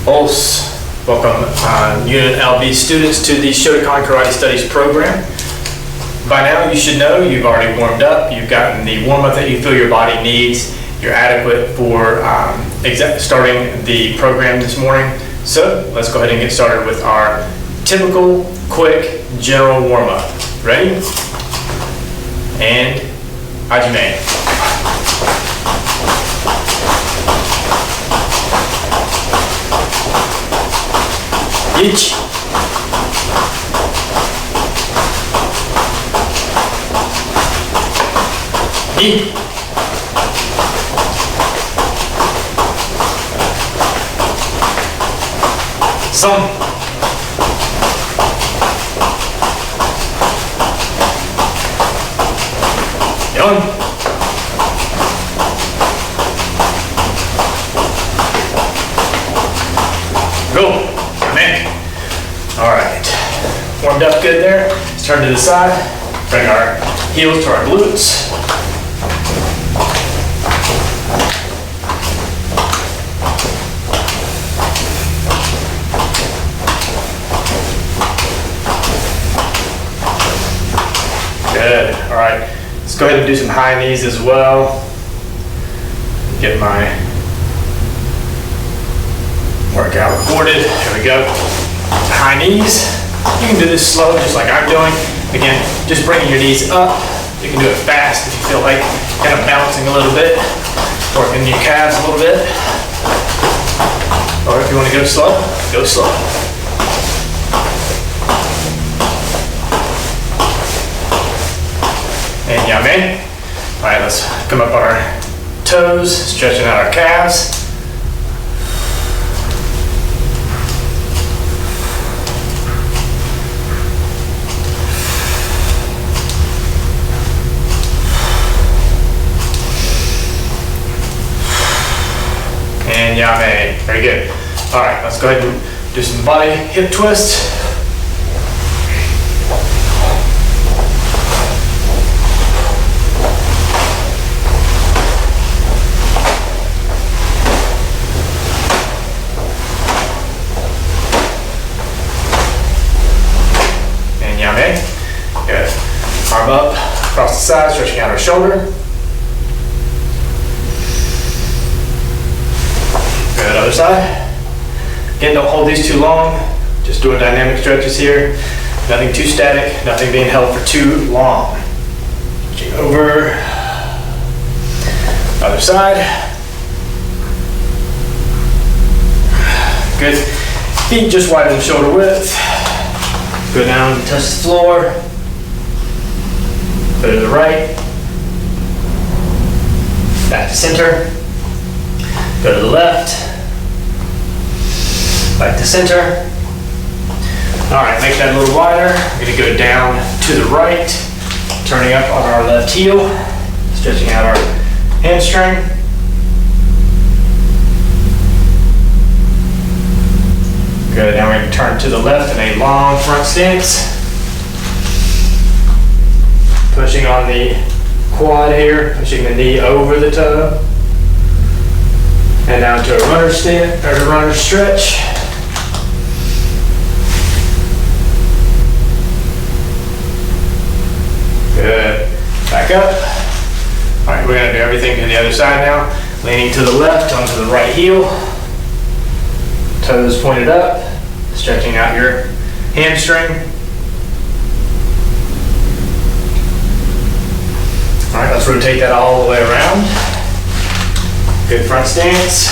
Os. Welcome UNLV students to the Shotokan Karate Studies program. By now you should know you've already warmed up, you've gotten the warm-up that you feel your body needs, you're adequate for starting the program this morning. So let's go ahead and get started with our typical, quick, general warm-up. Ready? And Hajime. Ichi. Ni. San. Yon. Go. All right, warmed up good there. Let's turn to the side, bring our heels to our glutes. Good, all right. Let's go ahead and do some high knees as well. Get my workout recorded, here we go. High knees. You can do this slow, just like I'm doing. Again, just bringing your knees up. You can do it fast if you feel like kind of bouncing a little bit, working your calves a little bit. Or if you want to go slow, go slow. And yame. All right, let's come up on our toes, stretching out our calves. And yame. Very good. All right, let's go ahead and do some body hip twists. And yame. Good. Arm up, across the side, stretching out our shoulder. Good, other side. Again, don't hold these too long. Just doing dynamic stretches here. Nothing too static, nothing being held for too long. Switching over. Other side. Good. Feet just widen shoulder width. Go down, touch the floor. Go to the right. Back to center. Go to the left. Back to center. All right, make that a little wider. We're gonna go down to the right, turning up on our left heel, stretching out our hamstring. Good, now we're gonna turn to the left in a long front stance. Pushing on the quad here, pushing the knee over the toe. And down to a runner stand, or a runner stretch. Good. Back up. All right, we're gonna do everything to the other side now. Leaning to the left onto the right heel. Toes pointed up. Stretching out your hamstring. All right, let's rotate that all the way around. Good front stance,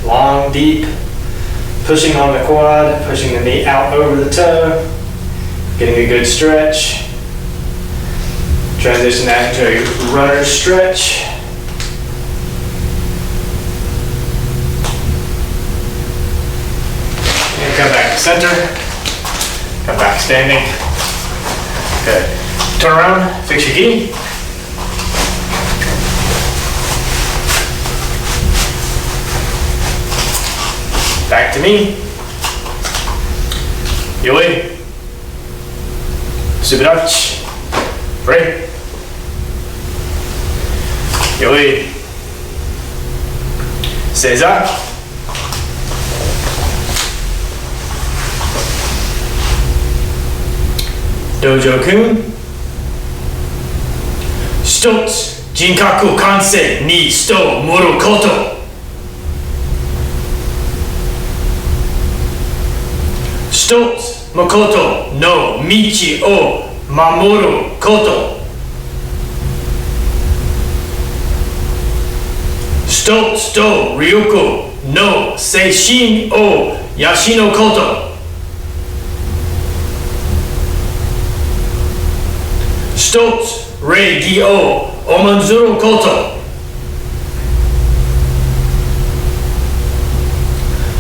long, deep, pushing on the quad, pushing the knee out over the toe, getting a good stretch. Transition that into a runner stretch. And come back to center, come back standing. Good. Turn around, fix your gi. Back to me. Yoi. Subirachi. Break. Yoi. Seiza. Dojo-kun. 一つ、人格完成に人を盛ること。一つ、誠の道を守ること。一つと力の精神を養うこと。一つ、礼儀を重んずること。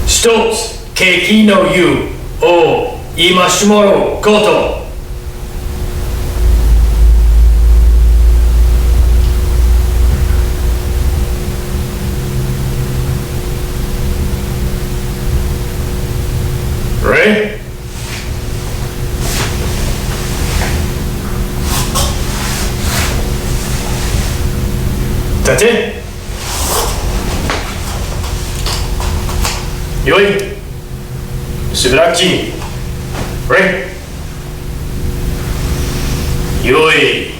一つ、景気の湯を戒めること。Ready? That's it. よい。しばらくち。Ready? よい。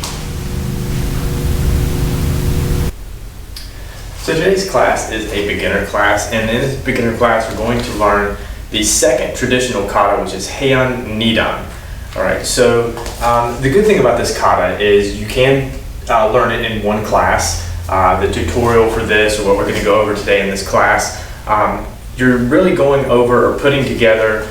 So today's class is a beginner class, and in this beginner class we're going to learn the second traditional kata, which is Heian Nidan. Alright, so the good thing about this kata is you can learn it in one class. The tutorial for this, or what we're going to go over today in this class, you're really going over or putting together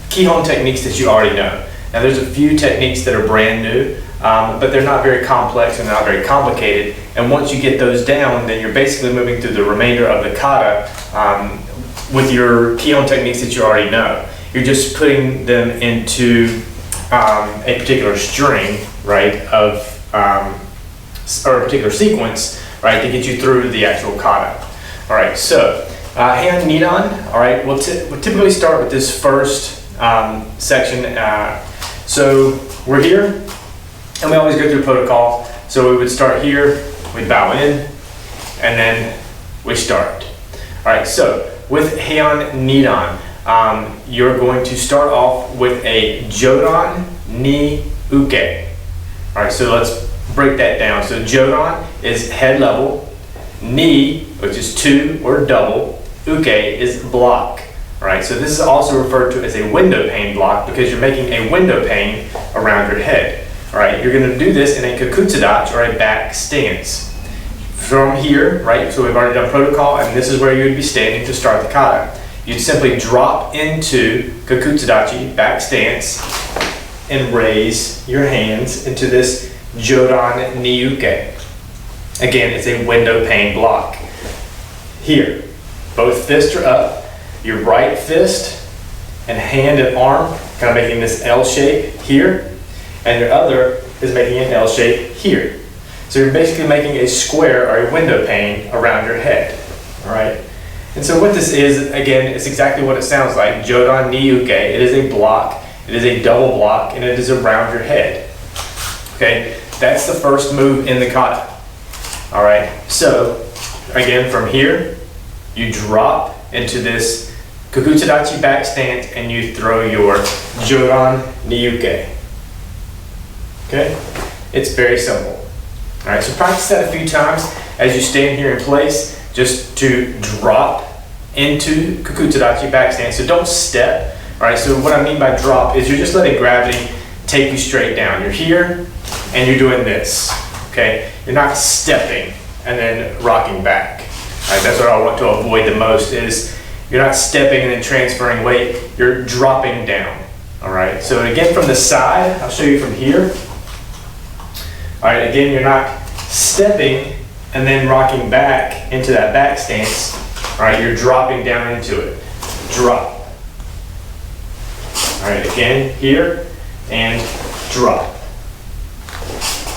kihon techniques that you already know. Now there's a few techniques that are brand new, but they're not very complex and not very complicated, and once you get those down, then you're basically moving through the remainder of the kata with your kihon techniques that you already know. You're just putting them into a particular string, right, of or a particular sequence, right, to get you through the actual kata. All right, so Heian Nidan. All right, we'll typically start with this first section. So we're here, and we always go through protocol. So we would start here, we bow in, and then we start. All right, so with Heian Nidan, you're going to start off with a Jodan ni uke. All right, so let's break that down. So Jodan is head level, ni, which is two or double, uke is block. All right, so this is also referred to as a window pane block because you're making a window pane around your head. All right, you're going to do this in a kakutsudachi or a back stance. From here, right, so we've already done protocol, and this is where you would be standing to start the kata. You'd simply drop into kakutsudachi, back stance, and raise your hands into this Jodan ni uke. Again, it's a window pane block. Here, both fists are up. Your right fist and hand and arm kind of making this L shape here, and your other is making an L shape here. So you're basically making a square or a window pane around your head. All right. And so what this is, again, it's exactly what it sounds like. Jodan ni uke. It is a block. It is a double block, and it is around your head. Okay. That's the first move in the kata. All right. So again, from here, you drop into this kakutsudachi back stance, and you throw your Jodan ni uke. Okay. It's very simple. All right, so practice that a few times as you stand here in place, just to drop into kakutsudachi back stance. So don't step. All right, so what I mean by drop is you're just letting gravity take you straight down. You're here and you're doing this. Okay, you're not stepping and then rocking back. All right, that's what I want to avoid the most is you're not stepping and then transferring weight. You're dropping down. All right, so again from the side, I'll show you from here. All right, again, you're not stepping and then rocking back into that back stance. All right, you're dropping down into it. Drop. All right, again, here, and drop.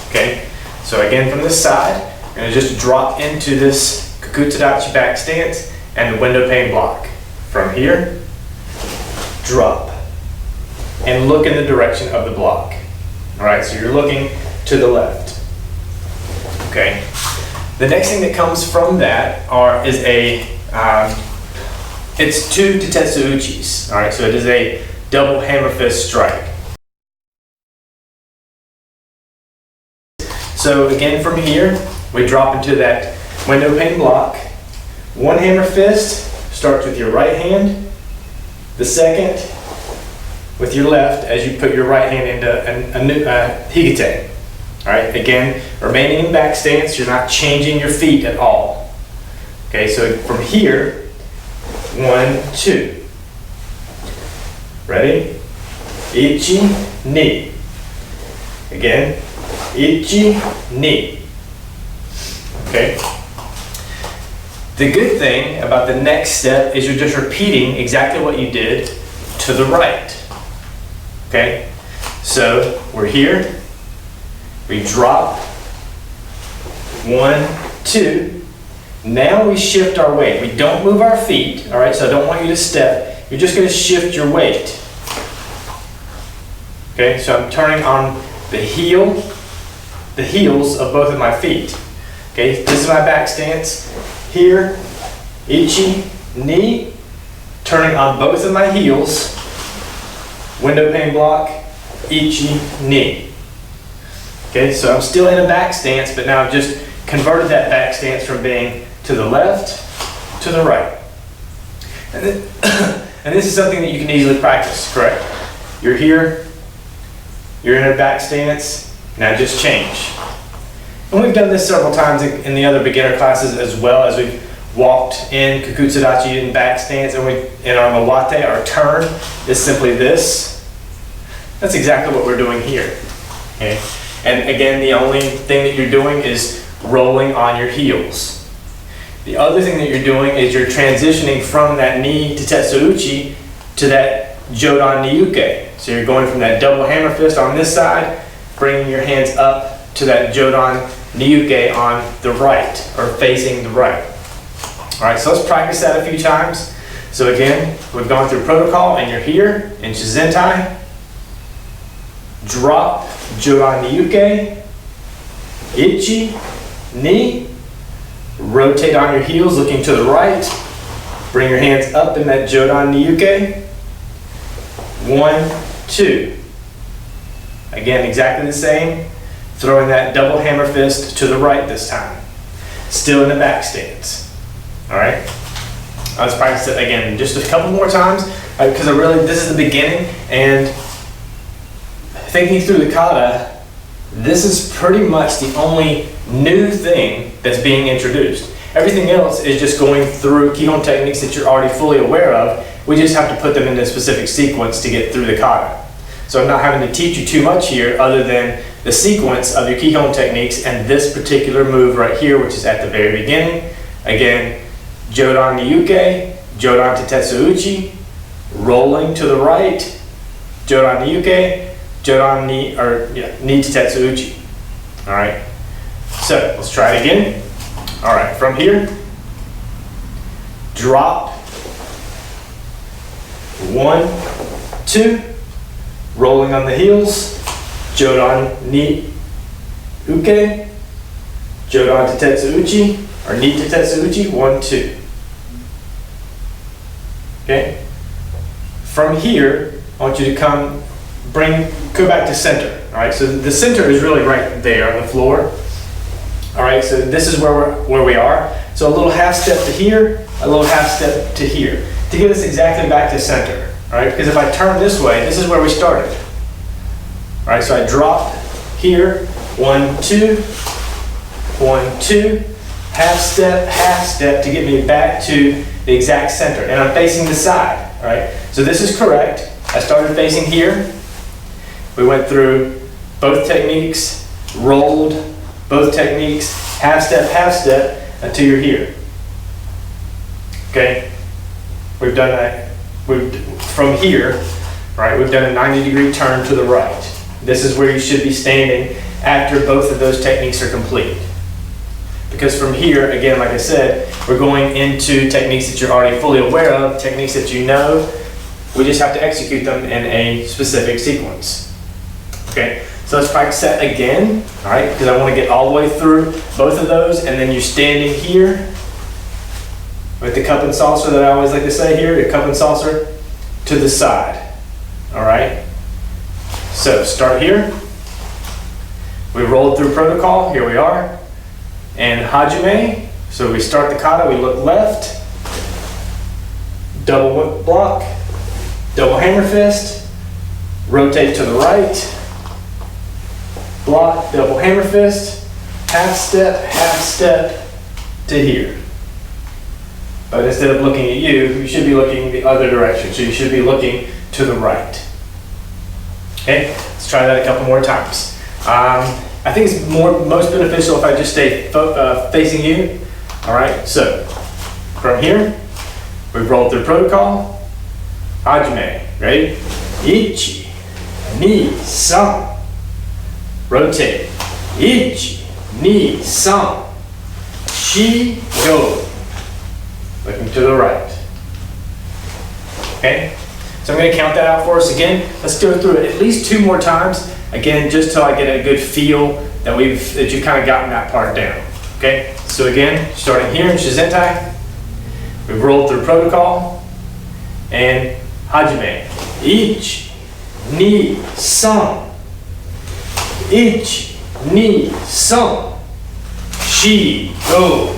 Okay, so again, from this side, you're gonna just drop into this kakutsudachi back stance and the window pane block. From here, drop. And look in the direction of the block. All right, so you're looking to the left. Okay. The next thing that comes from that is it's two tetsu uchis. All right, so it is a double hammer fist strike. So again, from here, we drop into that window pane block. One hammer fist starts with your right hand, the second with your left as you put your right hand into a higite. All right, again, remaining in back stance, you're not changing your feet at all. Okay, so from here, 1, 2. Ready? Ichi, ni. Again, ichi, ni. Okay. The good thing about the next step is you're just repeating exactly what you did to the right. Okay? So we're here. We drop. 1, 2. Now we shift our weight. We don't move our feet. All right? So I don't want you to step. You're just going to shift your weight. Okay? So I'm turning on the heels of both of my feet. Okay? This is my back stance. Here, ichi, ni, turning on both of my heels, window pane block, ichi, ni. Okay, so I'm still in a back stance, but now I've just converted that back stance from being to the left to the right. And this is something that you can easily practice, correct? You're here, you're in a back stance, now just change. And we've done this several times in the other beginner classes as well, as we've walked in Kakutsudachi in back stance, and in our Mawate, our turn is simply this. That's exactly what we're doing here. Okay? And again, the only thing that you're doing is rolling on your heels. The other thing that you're doing is you're transitioning from that ni to tetsouchi to that jodan niuke. So you're going from that double hammer fist on this side, bringing your hands up to that jodan niuke on the right, or facing the right. All right, so let's practice that a few times. So again, we've gone through protocol, and you're here in Shizentai. Drop, jodan niuke, ichi, ni. Rotate on your heels, looking to the right. Bring your hands up in that jodan niuke. 1, 2. Again, exactly the same. Throwing that double hammer fist to the right this time. Still in the back stance. All right? Let's practice it again just a couple more times, because this is the beginning, and thinking through the kata, this is pretty much the only new thing that's being introduced. Everything else is just going through Kihon techniques that you're already fully aware of. We just have to put them in a specific sequence to get through the kata. So I'm not having to teach you too much here, other than the sequence of your Kihon techniques and this particular move right here, which is at the very beginning. Again, jodan niuke, jodan to tetsouchi, rolling to the right, jodan niuke, jodan ni to tetsouchi. All right. So let's try it again. All right, from here, drop. 1, 2. Rolling on the heels, jodan ni uke, jodan to tetsouchi, or ni to tetsouchi, 1, 2. Okay? From here, I want you to go back to center. All right, so the center is really right there on the floor. All right, so this is where we are. So a little half step to here, a little half step to here, to get us exactly back to center. All right, because if I turn this way, this is where we started. All right, so I drop here, 1, 2, 1, 2, half step to get me back to the exact center, and I'm facing the side. All right, so this is correct. I started facing here. We went through both techniques, rolled both techniques, half step until you're here. Okay, we've done that. From here, right, we've done a 90-degree turn to the right. This is where you should be standing after both of those techniques are complete. Because from here, again, like I said, we're going into techniques that you're already fully aware of, techniques that you know. We just have to execute them in a specific sequence. Okay, so let's practice that again, all right, because I want to get all the way through both of those, and then you're standing here with the cup and saucer that I always like to say here, the cup and saucer to the side, all right? So start here, We rolled through protocol, here we are. And hajime, so we start the kata, we look left, double block, double hammer fist, rotate to the right, block, double hammer fist, half step to here. But instead of looking at you, you should be looking the other direction. So you should be looking to the right. Okay, let's try that a couple more times. I think it's most beneficial if I just stay facing you. All right, so from here, we've rolled through protocol. Hajime, ready? Ichi, ni, san. Rotate. Ichi, ni, san. Shi, go. Looking to the right. Okay, so I'm going to count that out for us again. Let's go through it at least 2 more times. Again, just till I get a good feel that you've kind of gotten that part down. Okay, so again, starting here in Shizentai, we've rolled through protocol and hajime. Ichi, ni, san. Ichi, ni, san. Shi, go.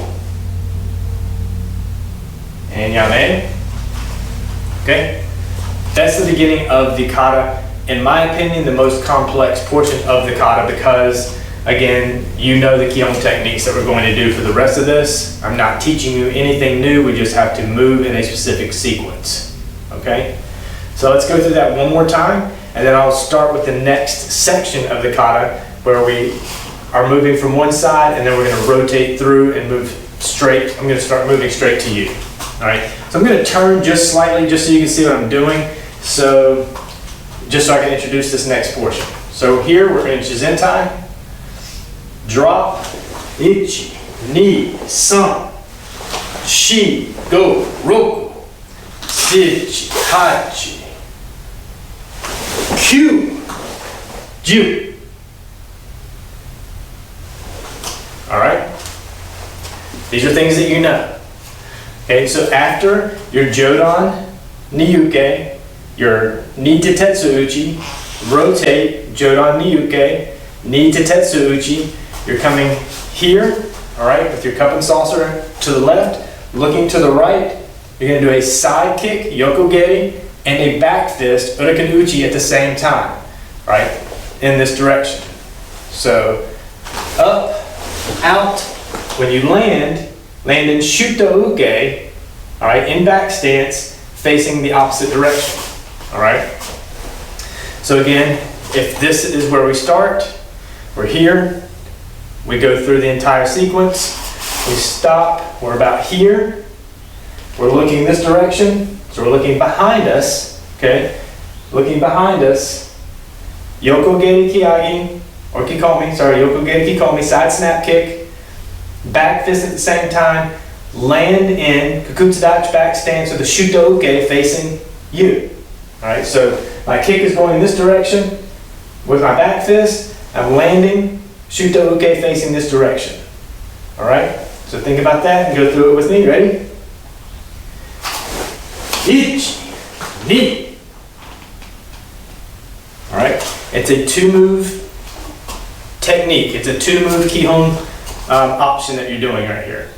And yame. Okay, that's the beginning of the kata. In my opinion, the most complex portion of the kata because, again, you know the Kihon techniques that we're going to do for the rest of this. I'm not teaching you anything new. We just have to move in a specific sequence. Okay, so let's go through that one more time, and then I'll start with the next section of the kata where we are moving from one side, and then we're going to rotate through and move straight. I'm going to start moving straight to you. All right, so I'm going to turn just slightly just so you can see what I'm doing. So just so I can introduce this next portion. So here we're in Shizentai. Drop. Ichi, ni, san. Shi, go, roku. Shichi, hachi. Kyu, ju. All right? These are things that you know. Okay, so after your Jodan, Niyuke, your Ni to Tetsu Uchi, rotate, Jodan Niyuke, Ni to Tetsu Uchi, you're coming here, all right, with your cup and saucer to the left, looking to the right, you're going to do a side kick, Yokogeri, and a back fist, Uraken Uchi at the same time, right, in this direction. So, up, out, when you land in Shuto Uke, all right, in back stance, facing the opposite direction, all right? So again, if this is where we start, we're here, we go through the entire sequence, we stop, we're about here, we're looking this direction, so we're looking behind us, okay? Looking behind us, Yokogeri Kiagi, or Kikomi, sorry, Yokogeri Kikomi, side snap kick, back fist at the same time, land in Kakutsudachi back stance with a Shuto Uke facing you. Alright, so my kick is going in this direction. With my back fist, I'm landing, Shuto Uke facing this direction. Alright, so think about that and go through it with me. Ready? Ichi, ni. Alright, it's a 2-move technique. It's a 2-move Kihon option that you're doing right here.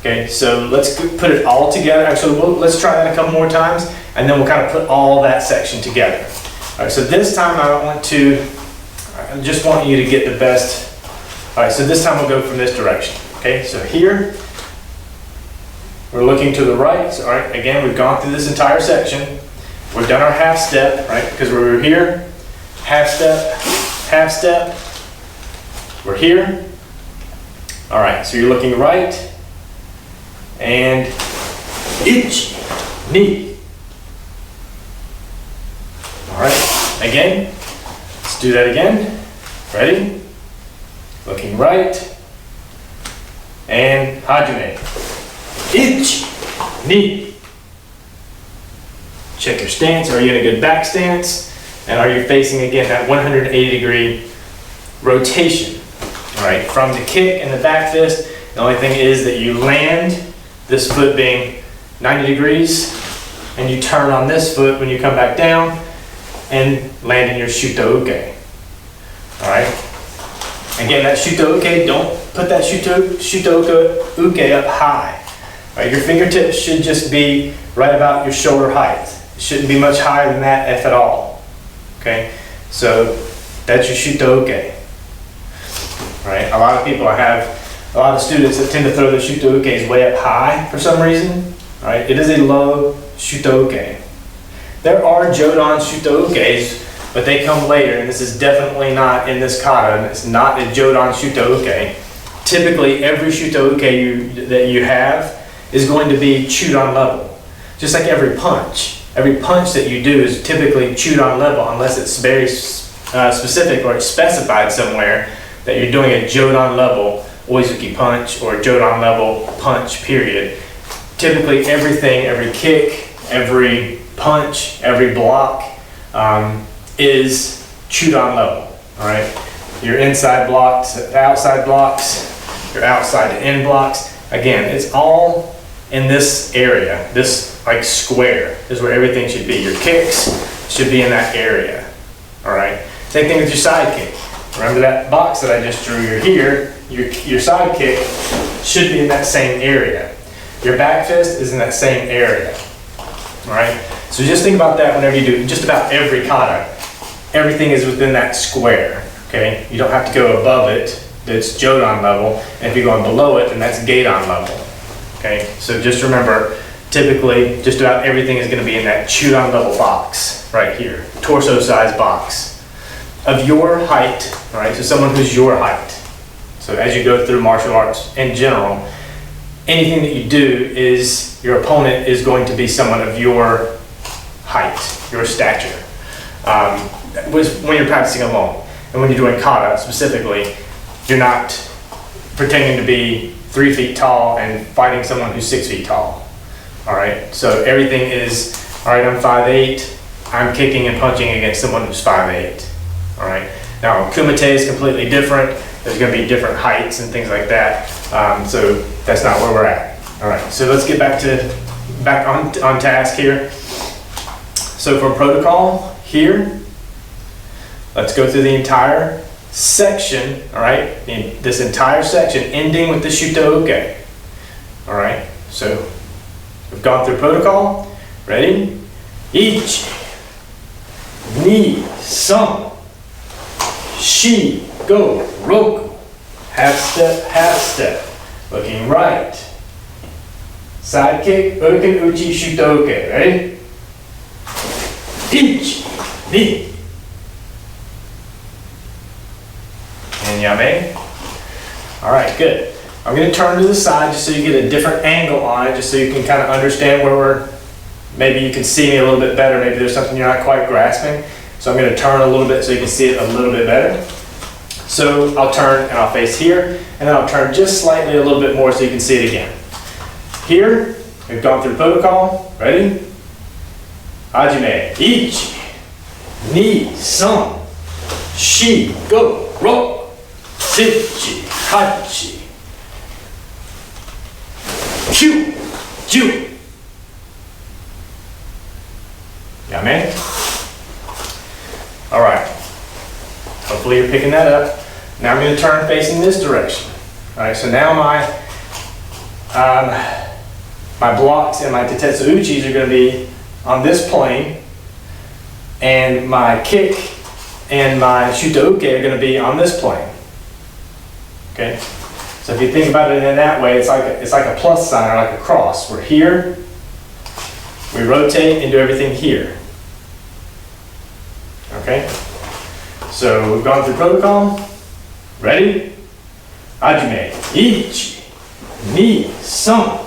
Okay, so let's put it all together. Actually, let's try that a couple more times, and then we'll kind of put all that section together. All right, so this time I just want you to get the best. All right, so this time we'll go from this direction. Okay, so here, we're looking to the right. So, all right, again, we've gone through this entire section. We've done our half step, right, because we were here, half step, we're here. All right, so you're looking right, and ichi, ni. All right, again, let's do that again. Ready? Looking right, and hajime. Ichi, ni. Check your stance. Are you in a good back stance? And are you facing, again, that 180-degree rotation? All right, from the kick and the back fist, the only thing is that you land, this foot being 90 degrees, and you turn on this foot when you come back down and land in your Shuto Uke. All right, Again, that Shotokan, don't put that Shotokan up high. Right, your fingertips should just be right about your shoulder height. It shouldn't be much higher than that, if at all. Okay, so that's your Shotokan. Right, a lot of people a lot of students that tend to throw the Shotokans way up high for some reason. Right, it is a low Shotokan. There are Jodan Shotokans, but they come later, and this is definitely not in this kata, and it's not a Jodan Shotokan. Typically, every Shotokan that you have is going to be Chudan level. Just like every punch. Every punch that you do is typically Chudan level, unless it's very specific or it's specified somewhere that you're doing a Jodan level Oizuki punch or Jodan level punch, period. Typically everything, every kick, every punch, every block is Chudan level, all right? Your inside blocks, outside blocks, your outside to in blocks. Again, it's all in this area, this like square is where everything should be. Your kicks should be in that area, all right? Same thing with your side kick. Remember that box that I just drew? You're here, your side kick should be in that same area. Your back fist is in that same area, all right? So just think about that whenever you do just about every kata. Everything is within that square, okay? You don't have to go above it, that's Jodan level, and if you're going below it, then that's Gedan level, okay? So just remember, typically, just about everything is going to be in that Chudan level box right here, torso size box of your height, all right? So someone who's your height. So as you go through martial arts in general, anything that you do is your opponent is going to be someone of your height, your stature. When you're practicing alone, and when you're doing kata specifically, you're not pretending to be 3 feet tall and fighting someone who's 6 feet tall. All right, so everything is, all right, I'm 5'8", I'm kicking and punching against someone who's 5'8". All right, now Kumite is completely different. There's going to be different heights and things like that. So that's not where we're at. All right, so let's get back on task here. So for protocol here, let's go through the entire section, all right? This entire section ending with the Shotokan. All right, so we've gone through protocol. Ready? Ichi, ni, san, shi, go, roku. Half step. Looking right. Side kick, uken, uchi, Shotokan. Ready? Ichi, ni. And yame. All right, good. I'm going to turn to the side just so you get a different angle on it, just so you can kind of understand where maybe you can see me a little bit better. Maybe there's something you're not quite grasping. So I'm going to turn a little bit so you can see it a little bit better. So I'll turn and I'll face here, and then I'll turn just slightly a little bit more so you can see it again. Here, we've gone through protocol. Ready? Hajime. Ichi, ni, san, shi, go, roku, shichi, hachi, kyu, ju. Yame? All right. Hopefully you're picking that up. Now I'm going to turn facing this direction. All right, so now my blocks and my Tetetsu Uchis are going to be on this plane, and my kick and my Shotokan are going to be on this plane. Okay? So if you think about it in that way, it's like a plus sign or like a cross. We're here, we rotate and do everything here. Okay? So we've gone through protocol. Ready? Hajime. Ichi, ni, san,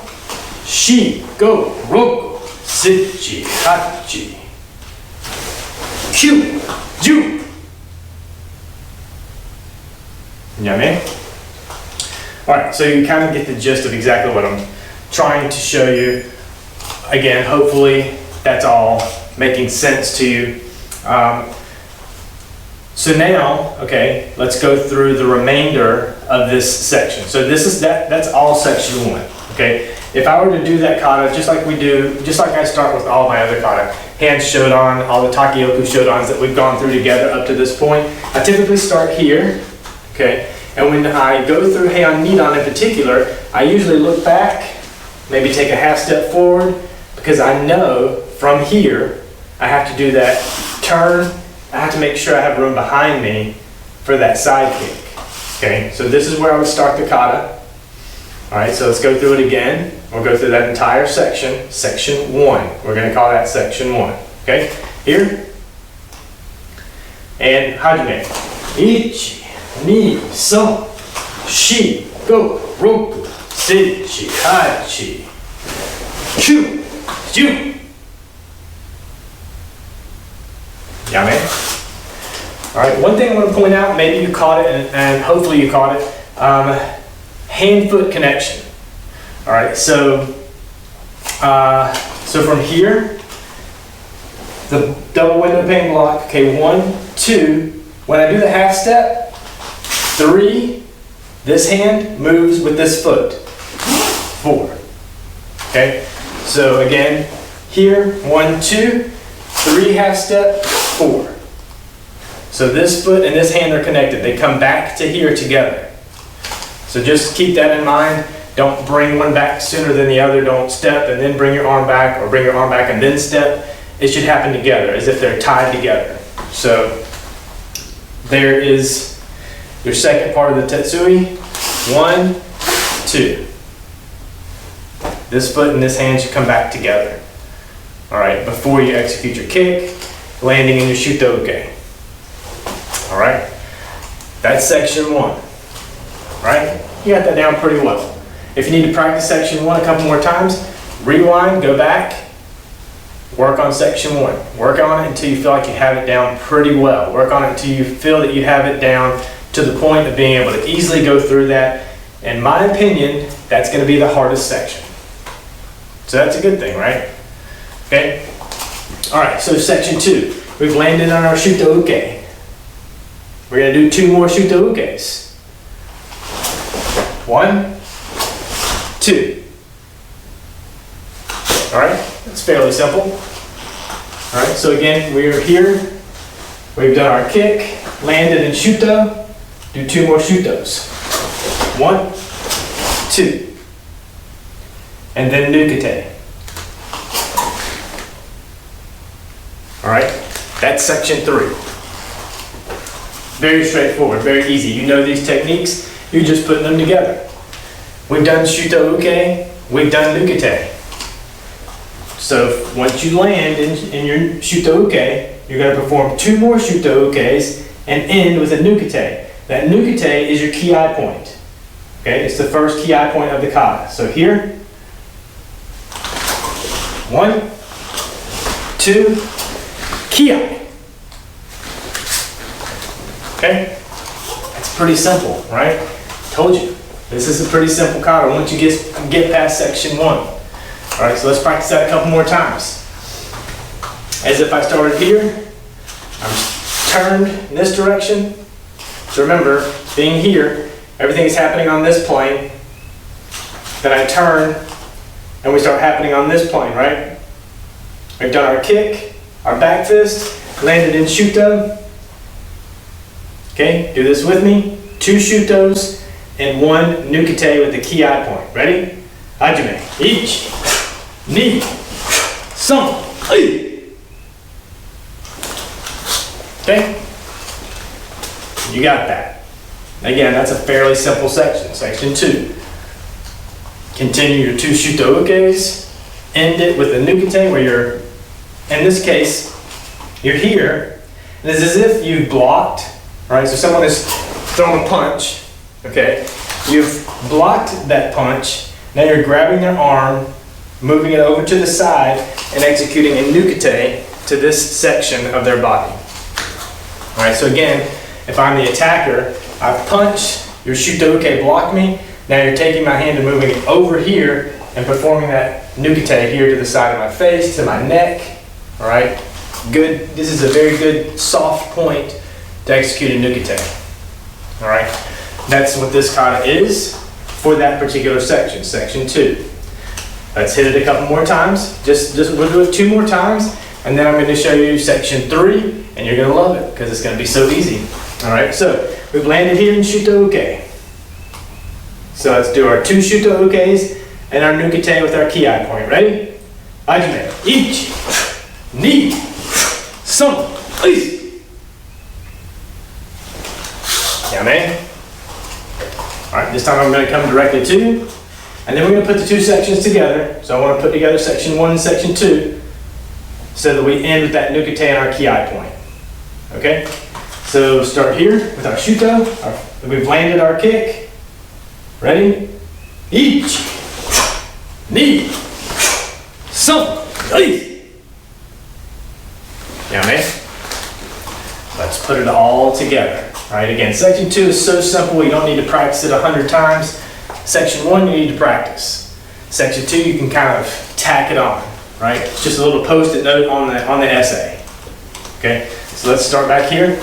shi, go, roku, shichi, hachi, kyu, ju. Yame? Alright, so you kind of get the gist of exactly what I'm trying to show you. Again, hopefully that's all making sense to you. So now, okay, let's go through the remainder of this section. So that's all section 1, okay? If I were to do that kata just like I start with all my other kata, hand shodan, all the takeyoku shodans that we've gone through together up to this point, I typically start here, okay? And when I go through Heian Nidan in particular, I usually look back, maybe take a half step forward, because I know from here I have to do that turn. I have to make sure I have room behind me for that side kick. Okay, so this is where I would start the kata. All right, so let's go through it again. We'll go through that entire section, section 1. We're going to call that section 1. Okay, here. And hajime. Ichi, ni, son, shi, go, roku, sechi, hachi, kyu, ju. Yame. All right, one thing I want to point out, maybe you caught it, and hopefully you caught it, hand-foot connection. All right, so from here, the double window pane block, okay, 1, 2, when I do the half step, 3, this hand moves with this foot, 4, okay? So again, here, 1, 2, 3 half step, 4. So this foot and this hand are connected. They come back to here together. So just keep that in mind. Don't bring one back sooner than the other. Don't step and then bring your arm back, or bring your arm back and then step. It should happen together, as if they're tied together. So there is your second part of the tetsui. 1, 2. This foot and this hand should come back together. All right, before you execute your kick, landing in your Shotokan. All right, that's section 1, right? You got that down pretty well. If you need to practice section 1 a couple more times, rewind, go back, work on section 1. Work on it until you feel like you have it down pretty well. Work on it until you feel that you have it down to the point of being able to easily go through that. In my opinion, that's going to be the hardest section. So that's a good thing, right? Okay? All right, so section 2. We've landed on our Shotokan. We're going to do 2 more Shotoukes. 1, 2. All right, that's fairly simple. All right, so again, we're here. We've done our kick, landed in Shuto. Do 2 more Shutos. 1, 2. And then Nukete. All right, that's section 3. Very straightforward, very easy. You know these techniques, you're just putting them together. We've done Shoto-uke, we've done Nukete. So once you land in your Shoto-uke, you're going to perform 2 more Shoto-ukes and end with a Nukete. That Nukete is your ki point. Okay, it's the first ki point of the kata. So here, 1, 2, ki. Okay, it's pretty simple, right? Told you, this is a pretty simple kata once you get past section 1. All right, so let's practice that a couple more times. As if I started here, I'm turned in this direction. So remember, being here, everything is happening on this plane. Then I turn, and we start happening on this plane, right? We've done our kick, our back fist, landed in Shuto. Okay, do this with me. 2 Shutos and 1 Nukete with the ki point. Ready? Hajime. Ichi, ni, son, ai. Okay? You got that. Again, that's a fairly simple section. Section 2. Continue your 2 Shoto-ukes. End it with a Nukete where you're, in this case, you're here. And it's as if you've blocked. Right, so someone has thrown a punch, okay? You've blocked that punch. Now you're grabbing their arm, moving it over to the side, and executing a Nukete to this section of their body. All right, so again, if I'm the attacker, I've punched, your Shoto-uke blocked me. Now you're taking my hand and moving it over here and performing that Nukete here to the side of my face, to my neck. All right, good. This is a very good soft point to execute a Nukete. All right, that's what this kata is for that particular section, section 2. Let's hit it a couple more times. We'll do it 2 more times, and then I'm going to show you section 3, and you're going to love it because it's going to be so easy. All right, so we've landed here in Shoto-uke. So let's do our 2 Shuto Ukes and our Nukete with our Ki point. Ready? Hajime. Ichi, ni, son, oi. Yame. Alright, this time I'm going to come directly to, and then we're going to put the 2 sections together. So I want to put together section 1 and section 2 so that we end with that Nukete and our Ki point. Okay? So start here with our Shuto. We've landed our kick. Ready? Ichi, ni, son, oi. Yame. Let's put it all together. All right, again, section 2 is so simple, you don't need to practice it 100 times. Section 1, you need to practice. Section 2, you can kind of tack it on, right? It's just a little post-it note on the essay. Okay, so let's start back here.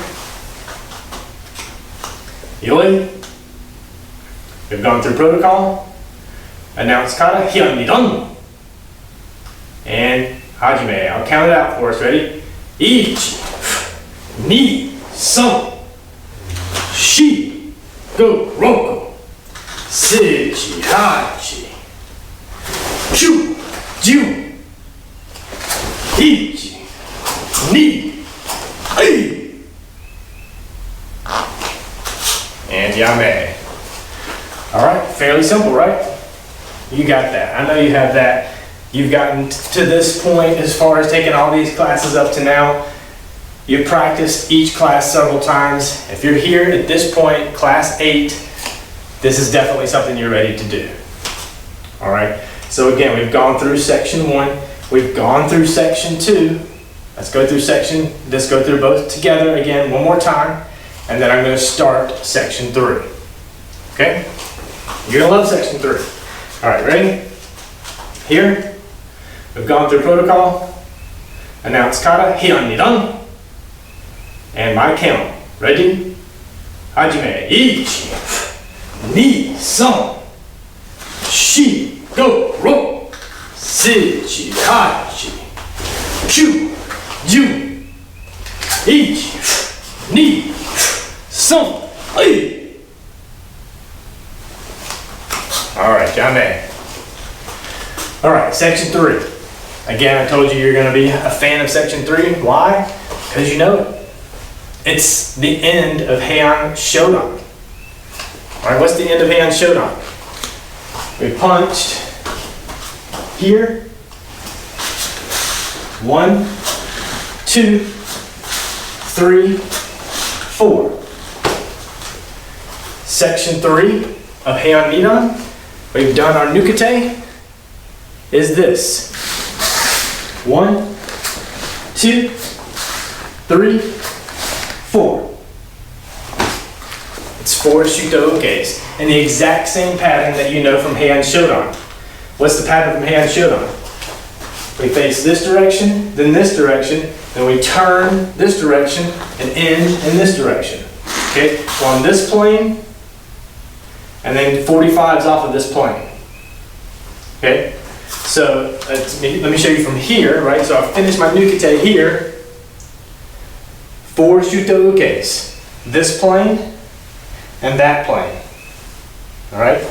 Yoi. We've gone through protocol. Announce kata, Heian Nidan. And hajime. I'll count it out for us. Ready? Ichi, ni, son, shi, go, roku, sechi, hachi, kyu, jiu, ichi, ni, ai. And yame. All right, fairly simple, right? You got that. I know you have that. You've gotten to this point as far as taking all these classes up to now. You've practiced each class several times. If you're here at this point, class 8, this is definitely something you're ready to do. All right, so again, we've gone through section 1. We've gone through section 2. Let's go through both together again one more time. And then I'm going to start section 3. Okay? You're going to love section 3. All right, ready? Here, we've gone through protocol, announce kata, Heian Nidan, and my count. Ready? Hajime. Ichi, ni, son, shi, go, ro, sechi, hachi, kyu, jiu, ichi, ni, son, ai. All right, yame. All right, section 3. Again, I told you you're going to be a fan of section 3. Why? Because you know it. It's the end of Heian Shodan. All right, what's the end of Heian Shodan? We punched here. 1, 2, 3, 4. Section 3 of Heian Nidan. We've done our Nukete. Is this 1, 2, 3, 4. It's 4 Shuto Ukes in the exact same pattern that you know from Heian Shodan. What's the pattern from Heian Shodan? We face this direction, then this direction, then we turn this direction and end in this direction. Okay, so on this plane, and then 45's off of this plane. Okay. So let me show you from here, right? So I've finished my Nukete here. 4 Shuto Ukes. This plane and that plane. All right?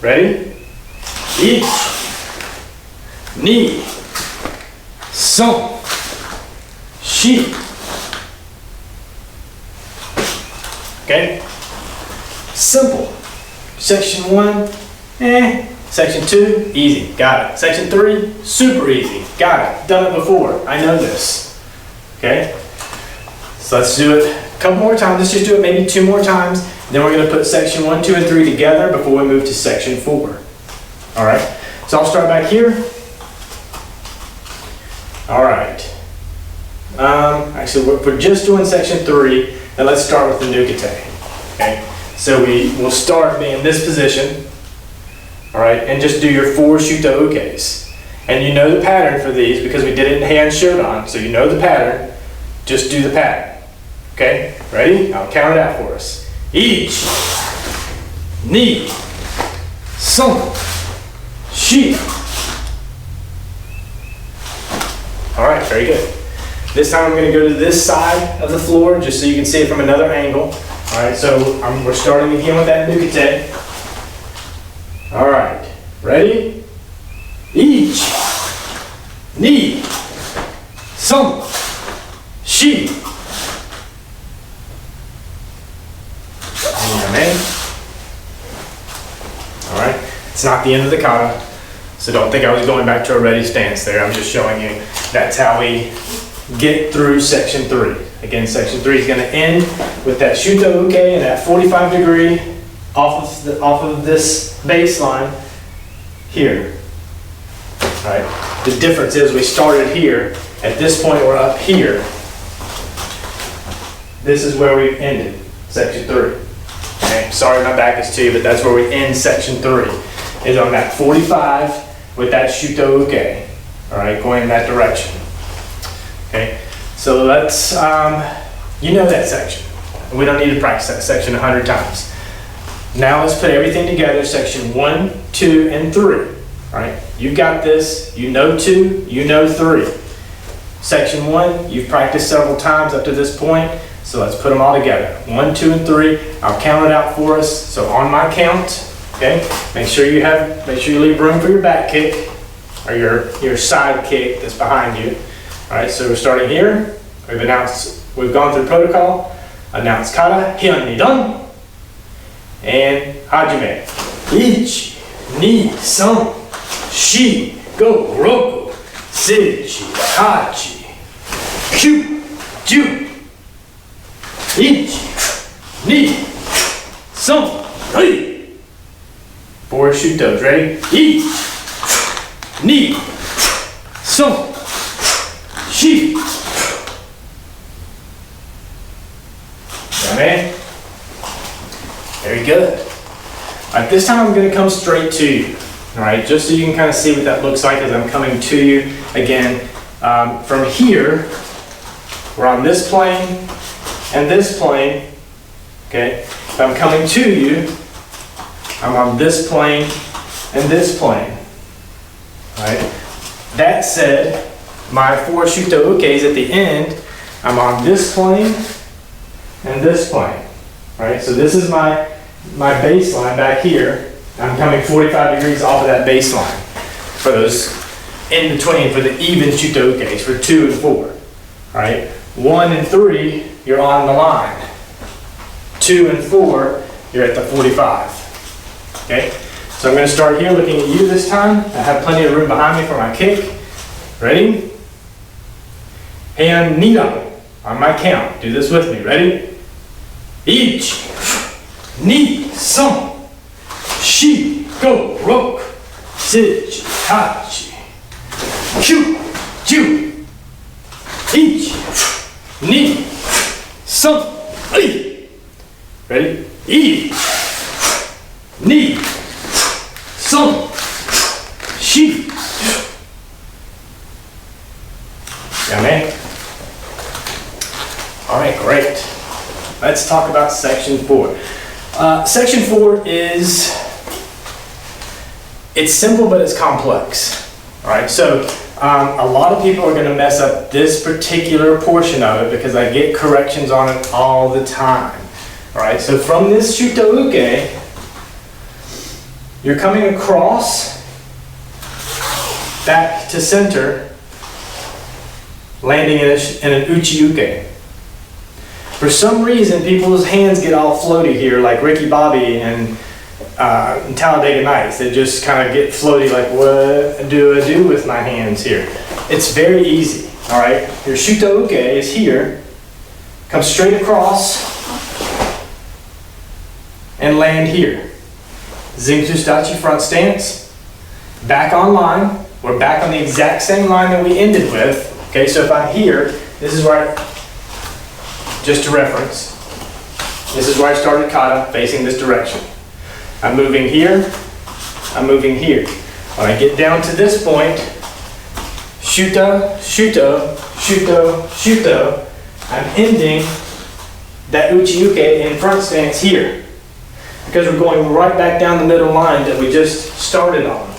Ready? Ichi, ni, son, shi. Okay? Simple. Section 1, Section 2, easy, got it. Section 3, super easy, got it. Done it before, I know this. Okay? So let's do it a couple more times. Let's just do it maybe 2 more times. Then we're going to put section 1, 2, and 3 together before we move to section 4. All right, so I'll start back here. All right. Actually, we're just doing section 3, and let's start with the Nukete. Okay? So we will start being in this position. All right, and just do your 4 Shuto Ukes. And you know the pattern for these because we did it in Heian Shodan, so you know the pattern. Just do the pattern. Okay, ready? I'll count it out for us. Ichi, ni, son, shi. All right, very good. This time I'm going to go to this side of the floor just so you can see it from another angle. All right, so we're starting again with that Nukete. All right, ready? Ich, ni, son, shi. Amen. All right, it's not the end of the kata, so don't think I was going back to a ready stance there. I'm just showing you that's how we get through section 3. Again, section 3 is going to end with that Shuto Uke and that 45 degree off of this baseline here. All right. The difference is we started here. At this point, we're up here. This is where we ended section 3. Okay. Sorry, my back is to you, but that's where we end section 3. Is on that 45 with that Shuto Uke. All right, going in that direction. Okay. So let's, you know that section. We don't need to practice that section 100 times. Now let's put everything together, section 1, 2, and 3. All right, you've got this, you know 2, you know 3. Section 1, you've practiced several times up to this point, so let's put them all together. 1, 2, and 3, I'll count it out for us. So on my count, okay, make sure you leave room for your back kick, or your side kick that's behind you. All right, so we're starting here. We've gone through protocol, announced kata, Heian Nidan, and hajime. Ich, ni, san, shi, go, roku, seiji, hachi, kyu, ju. Ich, ni, san, hey. 4 shutos, ready? Ich, ni, san, shi. Amen. Very good. All right, this time I'm going to come straight to you. All right, just so you can kind of see what that looks like as I'm coming to you. Again, from here, we're on this plane and this plane. Okay, if I'm coming to you, I'm on this plane and this plane. All right. That said, my 4 Shuto Ukes at the end, I'm on this plane and this plane. Right? So this is my baseline back here. I'm coming 45 degrees off of that baseline for those in between, for the even Shuto Ukes, for 2 and 4. Right? 1 and 3, you're on the line. 2 and 4, you're at the 45. Okay? So I'm going to start here looking at you this time. I have plenty of room behind me for my kick. Ready? Heian Nidan. On my count. Do this with me. Ready? Ich, ni, san, shi, go, roku, seiji, hachi, kyu, ju. Ich, ni, san, hey. Ready? Ich, ni, san, shi. Yummy. All right, great. Let's talk about section 4. Section 4 it's simple, but it's complex. All right, so a lot of people are going to mess up this particular portion of it because I get corrections on it all the time. All right, so from this Shuto Uke, you're coming across back to center, landing in an Uchi Uke. For some reason, people's hands get all floaty here, like Ricky Bobby and Talladega Nights. They just kind of get floaty, like, what do I do with my hands here? It's very easy, all right? Your Shuto Uke is here. Come straight across and land here. Zingsu Stachi front stance. Back on line. We're back on the exact same line that we ended with. Okay, so if I'm here, this is where just to reference, this is where I started kata, facing this direction. I'm moving here, I'm moving here. When I get down to this point, shuto, shuto, shuto, shuto, I'm ending that uchi uke in front stance here. Because we're going right back down the middle line that we just started on.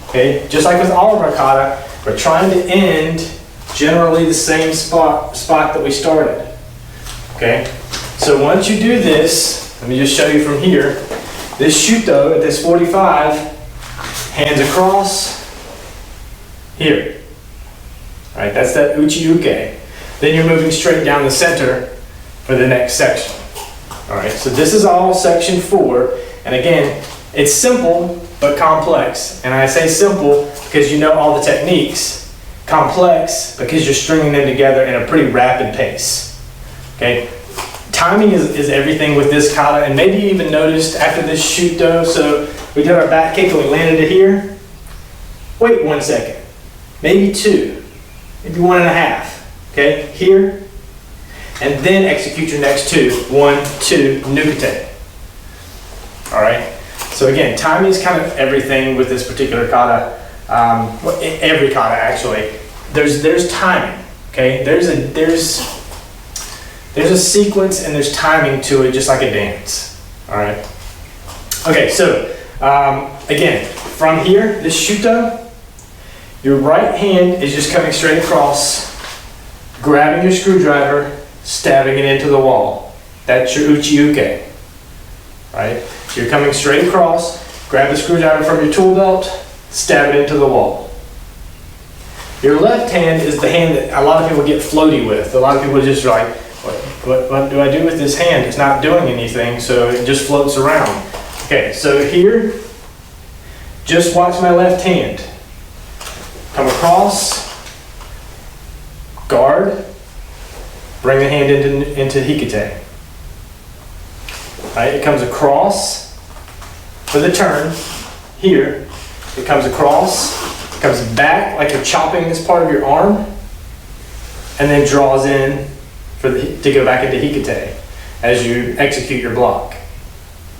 Okay, just like with all of our kata, we're trying to end generally the same spot that we started. Okay, so once you do this, let me just show you from here. This shuto at this 45, Hands across, here. All right, that's that uchi-uke. Then you're moving straight down the center for the next section. All right, so this is all section 4. And again, it's simple, but complex. And I say simple because you know all the techniques. Complex because you're stringing them together in a pretty rapid pace. Okay, timing is everything with this kata. And maybe you even noticed after this shuto, so we did our back kick and we landed it here. Wait 1 second, maybe 2, maybe 1.5. Okay, here, and then execute your next 2. 1, 2, nukete. All right. So again, timing is kind of everything with this particular kata. Well, every kata actually. There's timing. Okay. There's a sequence and there's timing to it, just like a dance. All right. Okay. So again, from here, this shuto, your right hand is just coming straight across, grabbing your screwdriver, stabbing it into the wall. That's your uchi-uke. Right? You're coming straight across, grab the screwdriver from your tool belt, stab it into the wall. Your left hand is the hand that a lot of people get floaty with. A lot of people just like, what do I do with this hand? It's not doing anything, so it just floats around. Okay, so here, just watch my left hand. Come across, guard, bring the hand into hikite. Right, it comes across for the turn. Here, it comes across, comes back like you're chopping this part of your arm, and then draws in to go back into hikite as you execute your block.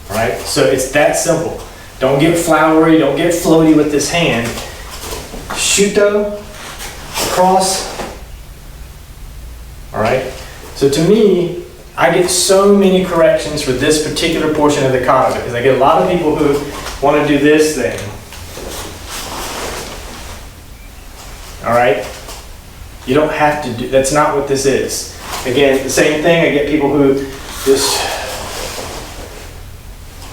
All right, so it's that simple. Don't get flowery, don't get floaty with this hand. Shuto, across. All right, so to me, I get so many corrections for this particular portion of the kata because I get a lot of people who want to do this thing. All right, you don't have to do. That's not what this is. Again, the same thing. I get people who just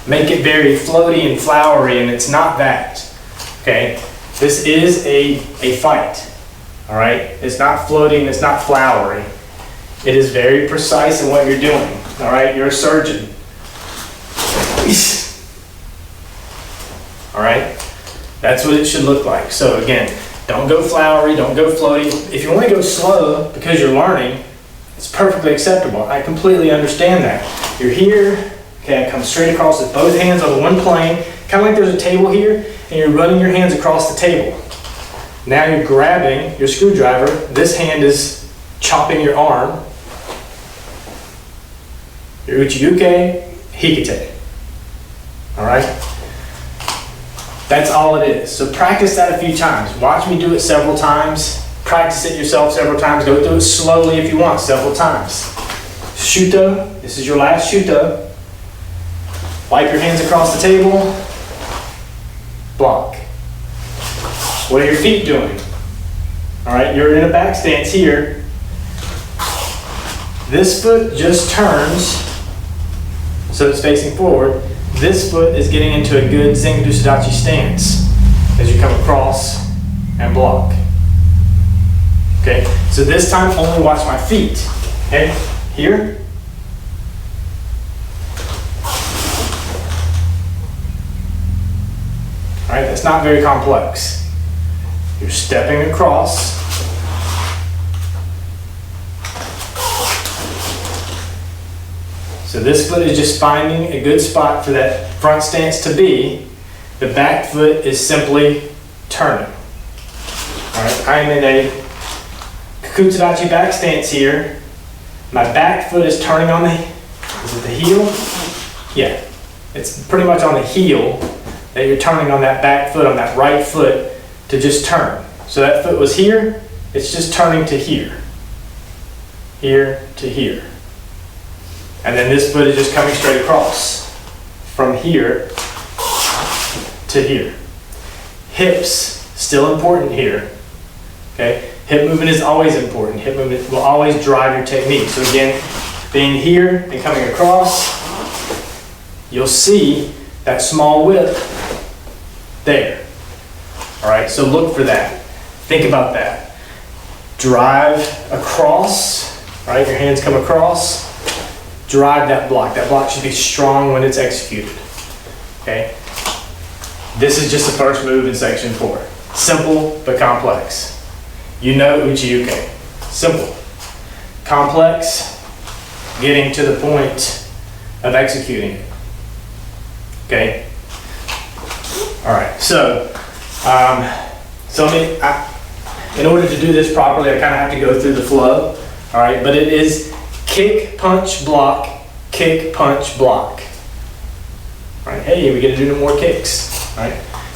make it very floaty and flowery, and it's not that. Okay, this is a fight. All right, it's not floating. It's not flowery. It is very precise in what you're doing. All right, you're a surgeon. All right, that's what it should look like. So again, don't go flowery, don't go floaty. If you want to go slow because you're learning, it's perfectly acceptable. I completely understand that. You're here, okay, I come straight across with both hands on one plane, kind of like there's a table here, and you're running your hands across the table. Now you're grabbing your screwdriver. This hand is chopping your arm. Your uchi-uke, hikite. All right? That's all it is. So practice that a few times. Watch me do it several times. Practice it yourself several times. Go through it slowly if you want, several times. Shuto, this is your last shuto. Wipe your hands across the table. Block. What are your feet doing? All right, you're in a back stance here. This foot just turns, so it's facing forward. This foot is getting into a good Zengu Sadachi stance as you come across and block. Okay, so this time only watch my feet. Okay, here. All right, that's not very complex. You're stepping across. So this foot is just finding a good spot for that front stance to be. The back foot is simply turning. All right, I'm in a Kukutsudachi back stance here. My back foot is turning on is it the heel? Yeah, it's pretty much on the heel that you're turning on that back foot, on that right foot to just turn. So that foot was here, it's just turning to here. Here to here. And then this foot is just coming straight across from here to here. Hips, still important here. Okay, hip movement is always important. Hip movement will always drive your technique. So again, being here and coming across, you'll see that small whip there. All right, so look for that. Think about that. Drive across, right? Your hands come across. Drive that block. That block should be strong when it's executed. Okay? This is just the first move in section 4. Simple but complex. You know uchi-uke. Simple. Complex, getting to the point of executing it. Okay? All right, so in order to do this properly, I kind of have to go through the flow. All right, but it is kick, punch, block, kick, punch, block. All right, hey, we get to do no more kicks. All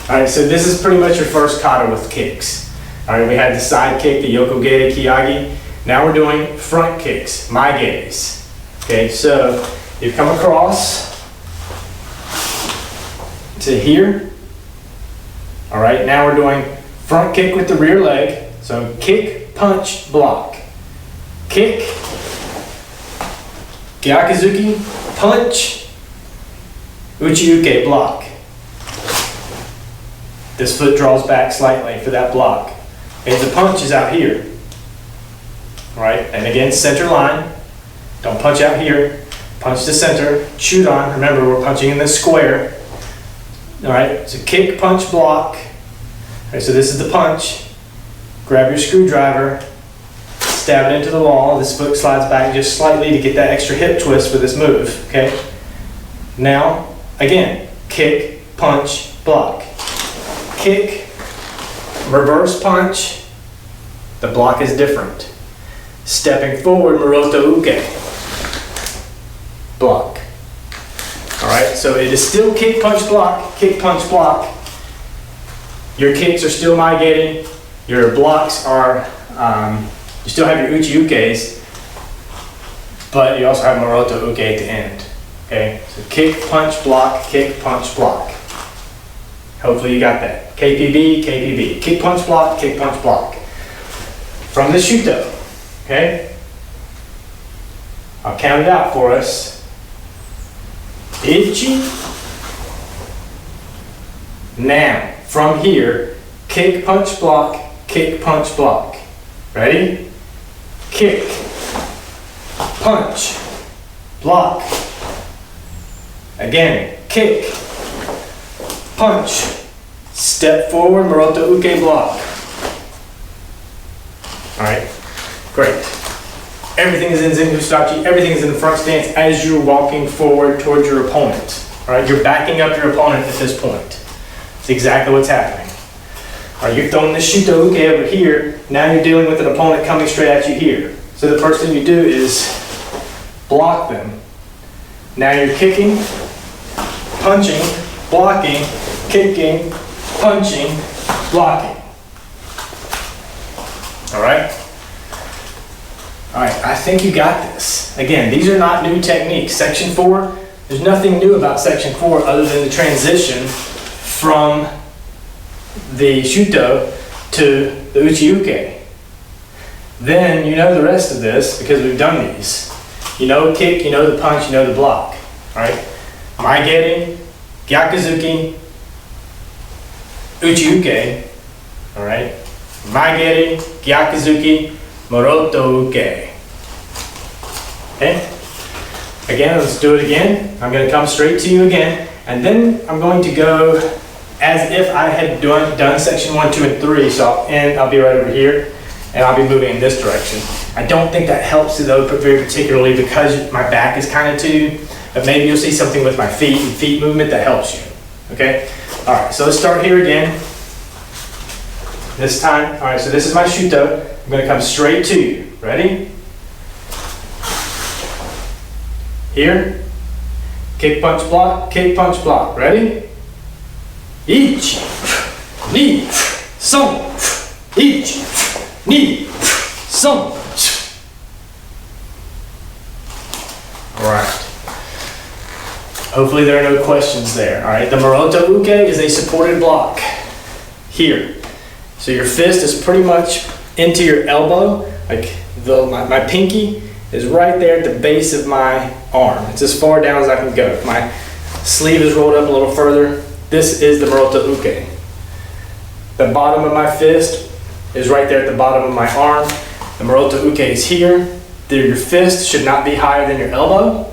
right, so this is pretty much your first kata with kicks. All right, we had the side kick, the yokoge, kiyagi. Now we're doing front kicks, maegeis. Okay, so you come across to here. All right, now we're doing front kick with the rear leg. So kick, punch, block. Kick, gyakuzuki, punch, uchi-uke, block. This foot draws back slightly for that block. And the punch is out here. All right, and again, center line. Don't punch out here. Punch the center, shoot on. Remember, we're punching in this square. All right, so kick, punch, block. All right, so this is the punch. Grab your screwdriver, stab it into the wall. This foot slides back just slightly to get that extra hip twist for this move, okay? Now, again, kick, punch, block. Kick, reverse punch, the block is different. Stepping forward, Muroto Uke, block. All right, so it is still kick, punch, block, kick, punch, block. Your kicks are still maegating. Your blocks are, you still have your uchi-ukes, but you also have Muroto Uke at the end. Okay, so kick, punch, block, kick, punch, block. Hopefully you got that. KPB, KPB. Kick, punch, block, kick, punch, block. From the Shuto, okay? I'll count it out for us. Ichi. Now, from here, kick, punch, block, kick, punch, block. Ready? Kick, punch, block. Again, kick, punch, step forward, Muroto Uke, block. All right, great. Everything is in Zenkustachi, everything is in the front stance as you're walking forward towards your opponent. All right, you're backing up your opponent at this point. It's exactly what's happening. All right, you're throwing this Shuto Uke over here. Now you're dealing with an opponent coming straight at you here. So the first thing you do is block them. Now you're kicking, punching, blocking, kicking, punching, blocking. All right? All right, I think you got this. Again, these are not new techniques. Section 4, there's nothing new about Section 4 other than the transition from the Shuto to the uchi-uke. Then you know the rest of this because we've done these. You know the kick, you know the punch, you know the block. All right? Maegerin, gyakuzuki, uchi-uke. All right? Maegerin, gyakuzuki, Muroto Uke. Okay? Again, let's do it again. I'm going to come straight to you again, and then I'm going to go as if I had done section 1, 2, and 3. So I'll be right over here, and I'll be moving in this direction. I don't think that helps though, very particularly because my back is kind of to you, but maybe you'll see something with my feet and feet movement that helps you. Okay? All right, so let's start here again. This time, all right, so this is my Shuto. I'm going to come straight to you. Ready? Here. Kick, punch, block. Kick, punch, block. Ready? Ichi, ni, son. Ichi, ni, son. All right. Hopefully there are no questions there. All right. The Muroto Uke is a supported block. Here. So your fist is pretty much into your elbow, like my pinky is right there at the base of my arm. It's as far down as I can go. My sleeve is rolled up a little further. This is the Muroto Uke. The bottom of my fist is right there at the bottom of my arm. The Moroto Uke is here. Your fist should not be higher than your elbow,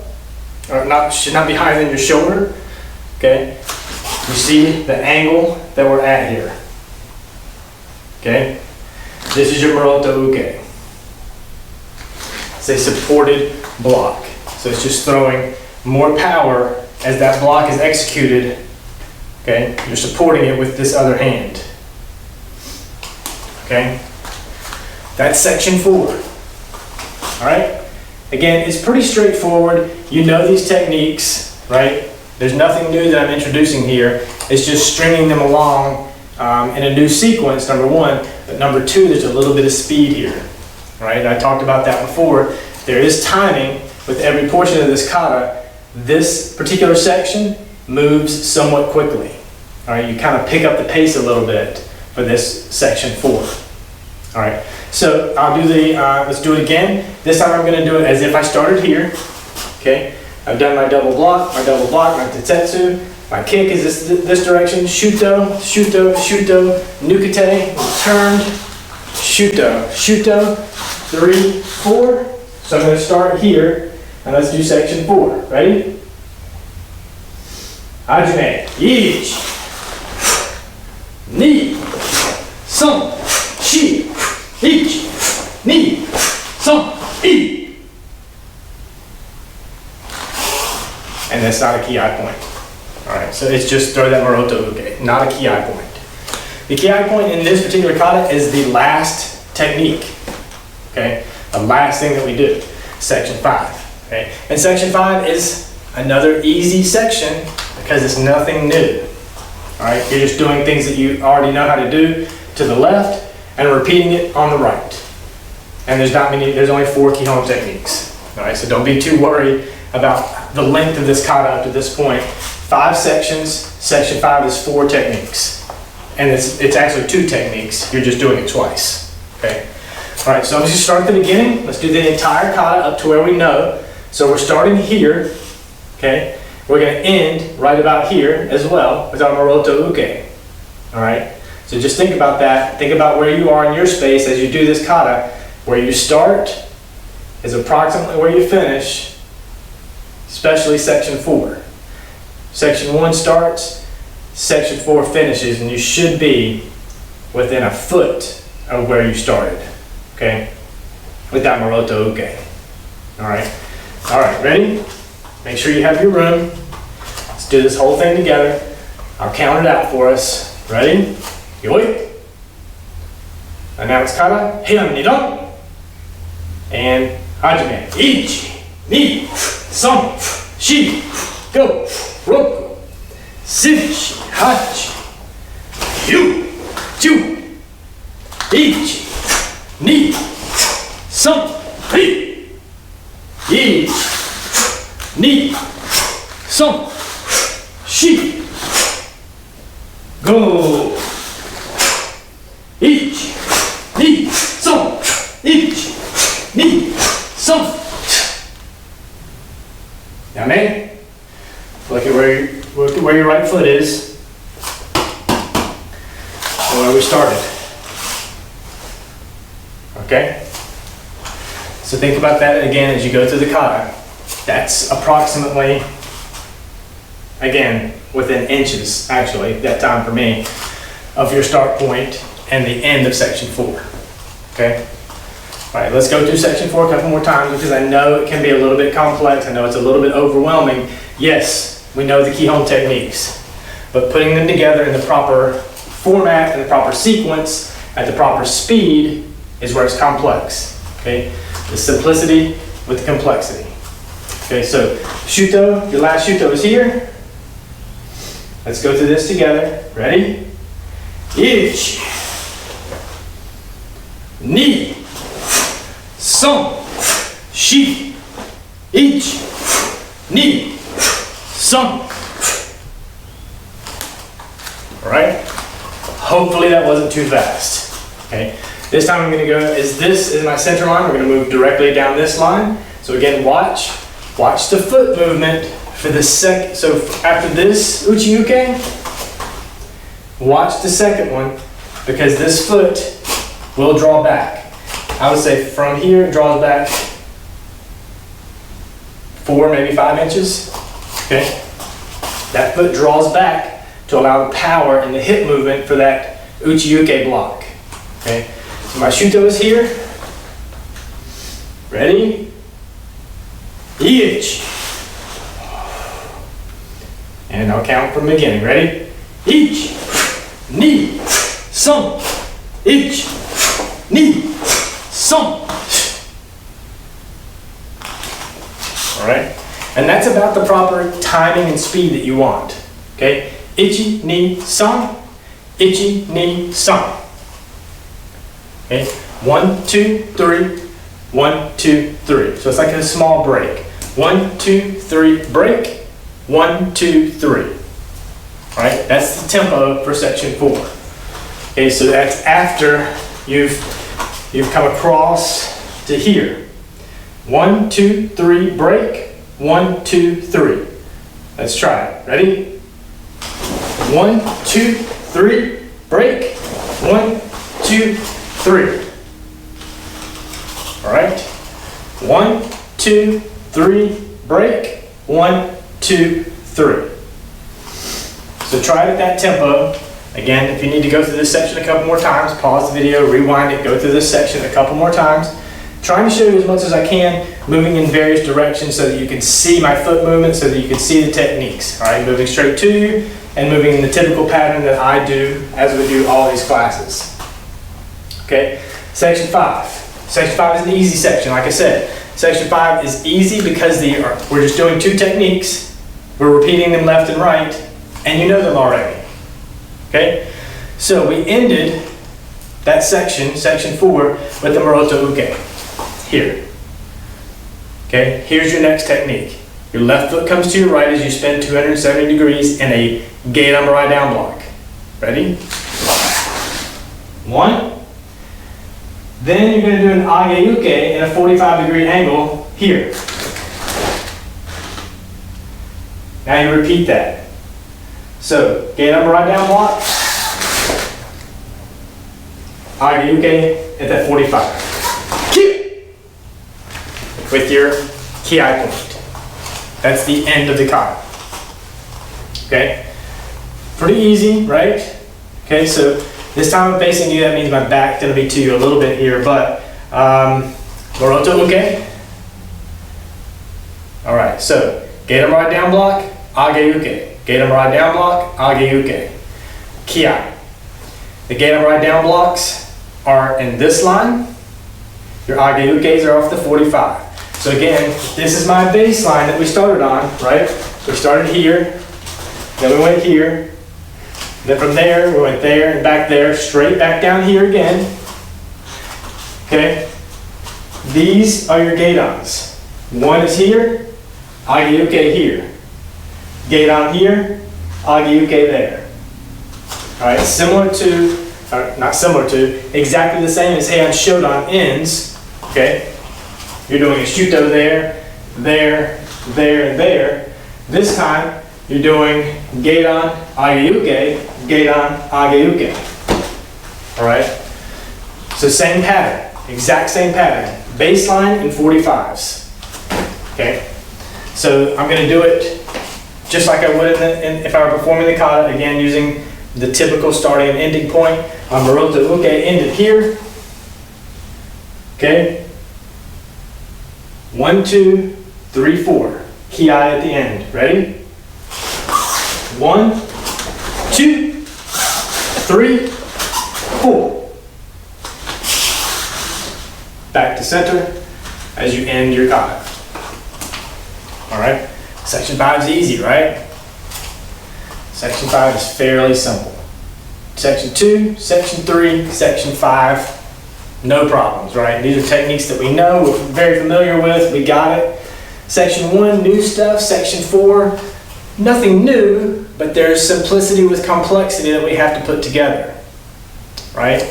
or should not be higher than your shoulder. Okay? You see the angle that we're at here. Okay? This is your Moroto Uke. It's a supported block. So it's just throwing more power as that block is executed. Okay? You're supporting it with this other hand. Okay? That's section 4. All right? Again, it's pretty straightforward. You know these techniques, right? There's nothing new that I'm introducing here. It's just stringing them along in a new sequence, number 1. But number 2, there's a little bit of speed here. Right? I talked about that before. There is timing with every portion of this kata. This particular section moves somewhat quickly. All right? You kind of pick up the pace a little bit for this section 4. All right, so I'll do let's do it again. This time I'm going to do it as if I started here. Okay, I've done my double block, my tetsu. My kick is this direction. Shuto, shuto, shuto, nukete, turned, shuto, shuto, 3, 4. So I'm going to start here, and let's do section 4. Ready? Hajime, 1, 2, 3, 4, 1, 2, 3, 4. And that's not a ki-ai point. All right, so it's just throw that Moroto Uke, not a ki-ai point. The ki-ai point in this particular kata is the last technique. Okay, the last thing that we do, section 5. Okay, and section 5 is another easy section because it's nothing new. All right, you're just doing things that you already know how to do to the left and repeating it on the right. And there's only 4 Kihon techniques. All right, so don't be too worried about the length of this kata up to this point. 5 sections, section 5 is 4 techniques. And it's actually 2 techniques, you're just doing it twice. Okay. All right, so I'm just start at the beginning. Let's do the entire kata up to where we know. So we're starting here, okay? We're gonna end right about here as well with our Moroto Uke. All right? So just think about that. Think about where you are in your space as you do this kata. Where you start is approximately where you finish, especially section 4. Section 1 starts, section 4 finishes, and you should be within a foot of where you started, okay? With that Moroto Uke. All right, ready? Make sure you have your room. Let's do this whole thing together. I'll count it out for us. Ready? Yoi. Announce kata, Heian Nidan. And hajime, 1, 2, 3, 4, go, roku, 7, 8, 9, 10, 1, 2, 3, 1, 2, 3, 4, go. 1, 2, 3, 1, 2, 3. Now, man, look at where your right foot is, and where we started. Okay? So think about that again as you go through the kata. That's approximately, again, within inches, actually, that time for me, of your start point and the end of section 4. Okay? All right, let's go through section 4 a couple more times because I know it can be a little bit complex. I know it's a little bit overwhelming. Yes, we know the Kihon techniques, but putting them together in the proper format and the proper sequence at the proper speed is where it's complex. Okay, the simplicity with the complexity. Okay, so shuto, your last shuto is here. Let's go through this together. Ready? 1, 2, 3, 4, 1, 2, 3. All right. Hopefully that wasn't too fast. Okay. This time I'm going to go. This is my center line. We're going to move directly down this line. So again, watch the foot movement for the second. So after this uchi uke, watch the second one. because this foot will draw back. I would say from here it draws back 4, maybe 5 inches. Okay? That foot draws back to allow the power and the hip movement for that uchi-uke block. Okay? So my shuto is here. Ready? Ich. And I'll count from the beginning. Ready? Ich, ni, sum. Ich, ni, sum. All right? And that's about the proper timing and speed that you want. Okay? Ichi, ni, sum. Ichi, ni, sum. Okay? 1, 2, 3. 1, 2, 3. So it's like a small break. 1, 2, 3, break. 1, 2, 3. All right? That's the tempo for section 4. Okay, so that's after you've come across to here. 1, 2, 3, break. 1, 2, 3. Let's try it. Ready? 1, 2, 3, break. 1, 2, 3. All right? 1, 2, 3, break. 1, 2, 3. So try it at that tempo. Again, if you need to go through this section a couple more times, pause the video, rewind it, go through this section a couple more times. Trying to show you as much as I can, moving in various directions so that you can see my foot movement, so that you can see the techniques. All right, moving straight to you and moving in the typical pattern that I do as we do all these classes. Okay, section 5. Section 5 is an easy section, like I said. Section 5 is easy because we're just doing 2 techniques. We're repeating them left and right, and you know them already. Okay? So we ended that section, section 4, with the Muroto Uke. Here. Okay? Here's your next technique. Your left foot comes to your right as you spin 270 degrees in a gate upright down block. Ready? 1. Then you're going to do an age-uke in a 45-degree angle here. Now you repeat that. So, gate upright down block, age-uke at that 45. Keep with your kiai point. That's the end of the kata. Okay? Pretty easy, right? Okay, so this time I'm facing you, that means my back's going to be to you a little bit here, but Muroto Uke. Alright, so gate upright down block, age-uke. Gate upright down block, age-uke. Kiai. The gate upright down blocks are in this line. Your age-ukes are off the 45. So again, this is my baseline that we started on, right? We started here, then we went here. Then from there, we went there and back there, straight back down here again. Okay? These are your gate-ons. One is here, age-uke here. Gate-on here, age-uke there. Alright, similar to, or not similar to, exactly the same as Heian Shodan ends. Okay? You're doing a shuto there, there, there, and there. This time, you're doing gate-on, age-uke, gate-on, age-uke. Alright? So same pattern, exact same pattern. Baseline and 45s. Okay? So I'm going to do it just like I would if I were performing the kata, again using the typical starting and ending point. Muroto Uke ended here. Okay? 1, 2, 3, 4. Kiai at the end. Ready? 1, 2, 3, 4. Back to center as you end your kata. Alright? Section 5 is easy, right? Section 5 is fairly simple. Section 2, Section 3, Section 5, no problems, right? These are techniques that we know, we're very familiar with, we got it. Section 1, new stuff. Section 4, nothing new, but there's simplicity with complexity that we have to put together, right?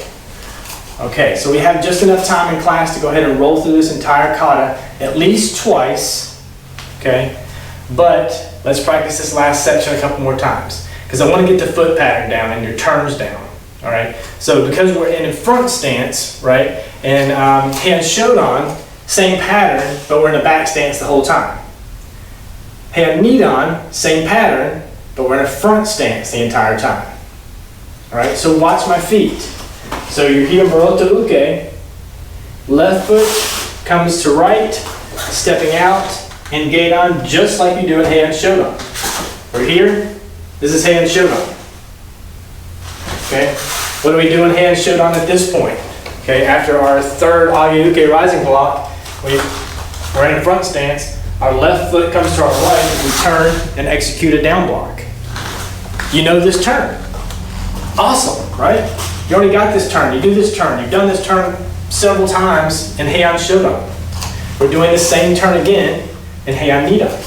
Okay, so we have just enough time in class to go ahead and roll through this entire kata at least twice, okay? But let's practice this last section a couple more times because I want to get the foot pattern down and your turns down, All right, so because we're in a front stance, right, and Heian Shotokan, same pattern, but we're in a back stance the whole time. Heian Nidan, same pattern, but we're in a front stance the entire time. All right, so watch my feet. So you're here, Muroto Uke, left foot comes to right, stepping out, and Gedan just like you do in Heian Shotokan. We're here, this is Heian Shotokan. Okay, what do we do in Heian Shotokan at this point? Okay, after our third Age-uke rising block, we're in a front stance, our left foot comes to our right, we turn and execute a down block. You know this turn. Awesome, right? You already got this turn, you do this turn, you've done this turn several times in Heian Shotokan. We're doing the same turn again in Heian Nidan.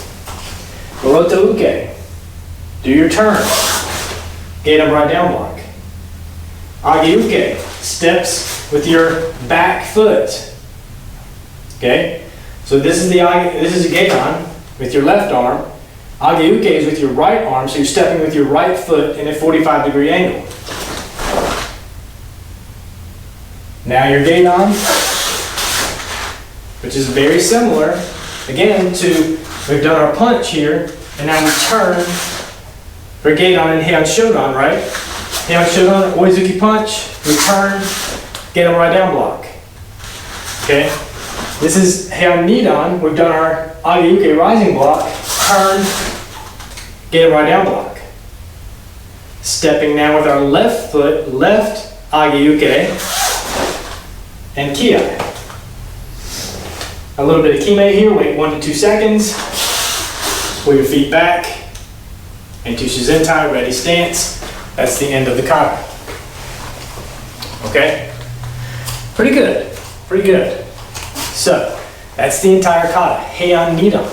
Muroto Uke, do your turn, Gedan right down block. Age-uke, steps with your back foot. Okay, so this is a Gedan with your left arm. Age-uke is with your right arm, so you're stepping with your right foot in a 45-degree angle. Now your Gedan, which is very similar, again to, we've done our punch here, and now we turn for Gedan and Heian Shotokan, right? Heian Shotokan, Oizuki punch, we turn, Gedan right down block. Okay? This is Heian Nidan, we've done our Age-uke rising block, turn, Gedan right down block. Stepping now with our left foot, left Age-uke, and Kiai. A little bit of Kime here, wait 1 to 2 seconds, pull your feet back, into Shizentai, ready stance. That's the end of the kata. Okay? Pretty good. Pretty good. So, that's the entire kata, Heian Nidan.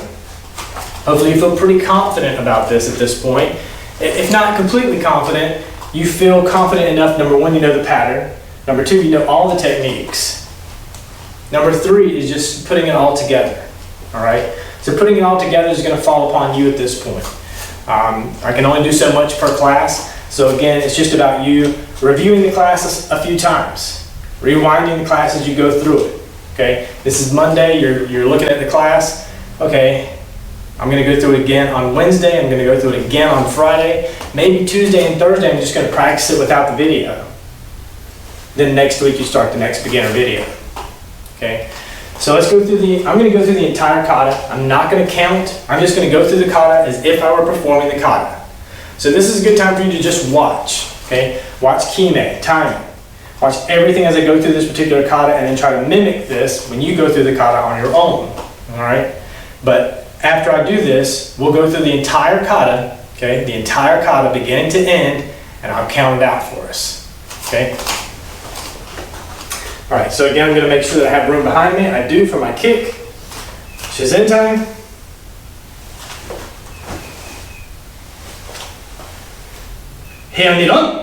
Hopefully you feel pretty confident about this at this point. If not completely confident, you feel confident enough, number one, you know the pattern. Number two, you know all the techniques. Number three is just putting it all together. All right? So putting it all together is going to fall upon you at this point. I can only do so much per class. So again, it's just about you reviewing the classes a few times, rewinding the class as you go through it. Okay, this is Monday, you're looking at the class. Okay, I'm going to go through it again on Wednesday, I'm going to go through it again on Friday, maybe Tuesday and Thursday I'm just going to practice it without the video. Then next week you start the next beginner video. Okay, so let's go through I'm going to go through the entire kata. I'm not going to count, I'm just going to go through the kata as if I were performing the kata. So this is a good time for you to just watch, okay? Watch Kime, timing. Watch everything as I go through this particular kata and then try to mimic this when you go through the kata on your own, all right? But after I do this, we'll go through the entire kata, okay? The entire kata beginning to end, and I'll count it out for us, okay? All right, so again, I'm gonna make sure that I have room behind me. I do for my kick. Shizentai. Heian Nidan.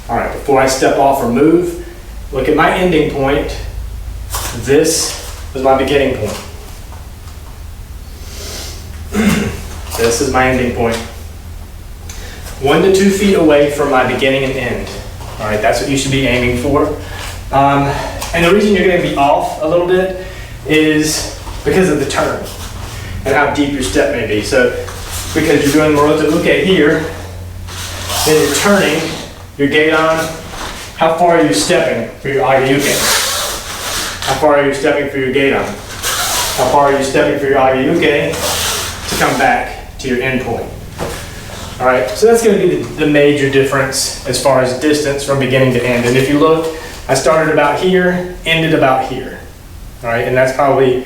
Alright, before I step off or move, look at my ending point. This is my beginning point. This is my ending point. 1 to 2 feet away from my beginning and end. Alright, that's what you should be aiming for. And the reason you're going to be off a little bit is because of the turn and how deep your step may be. So, because you're doing Muroto Uke here, then you're turning your Gedan. How far are you stepping for your Age-uke? How far are you stepping for your Gedan? How far are you stepping for your Age-uke to come back to your end point? All right, so that's going to be the major difference as far as distance from beginning to end. And if you look, I started about here, ended about here. All right, and that's probably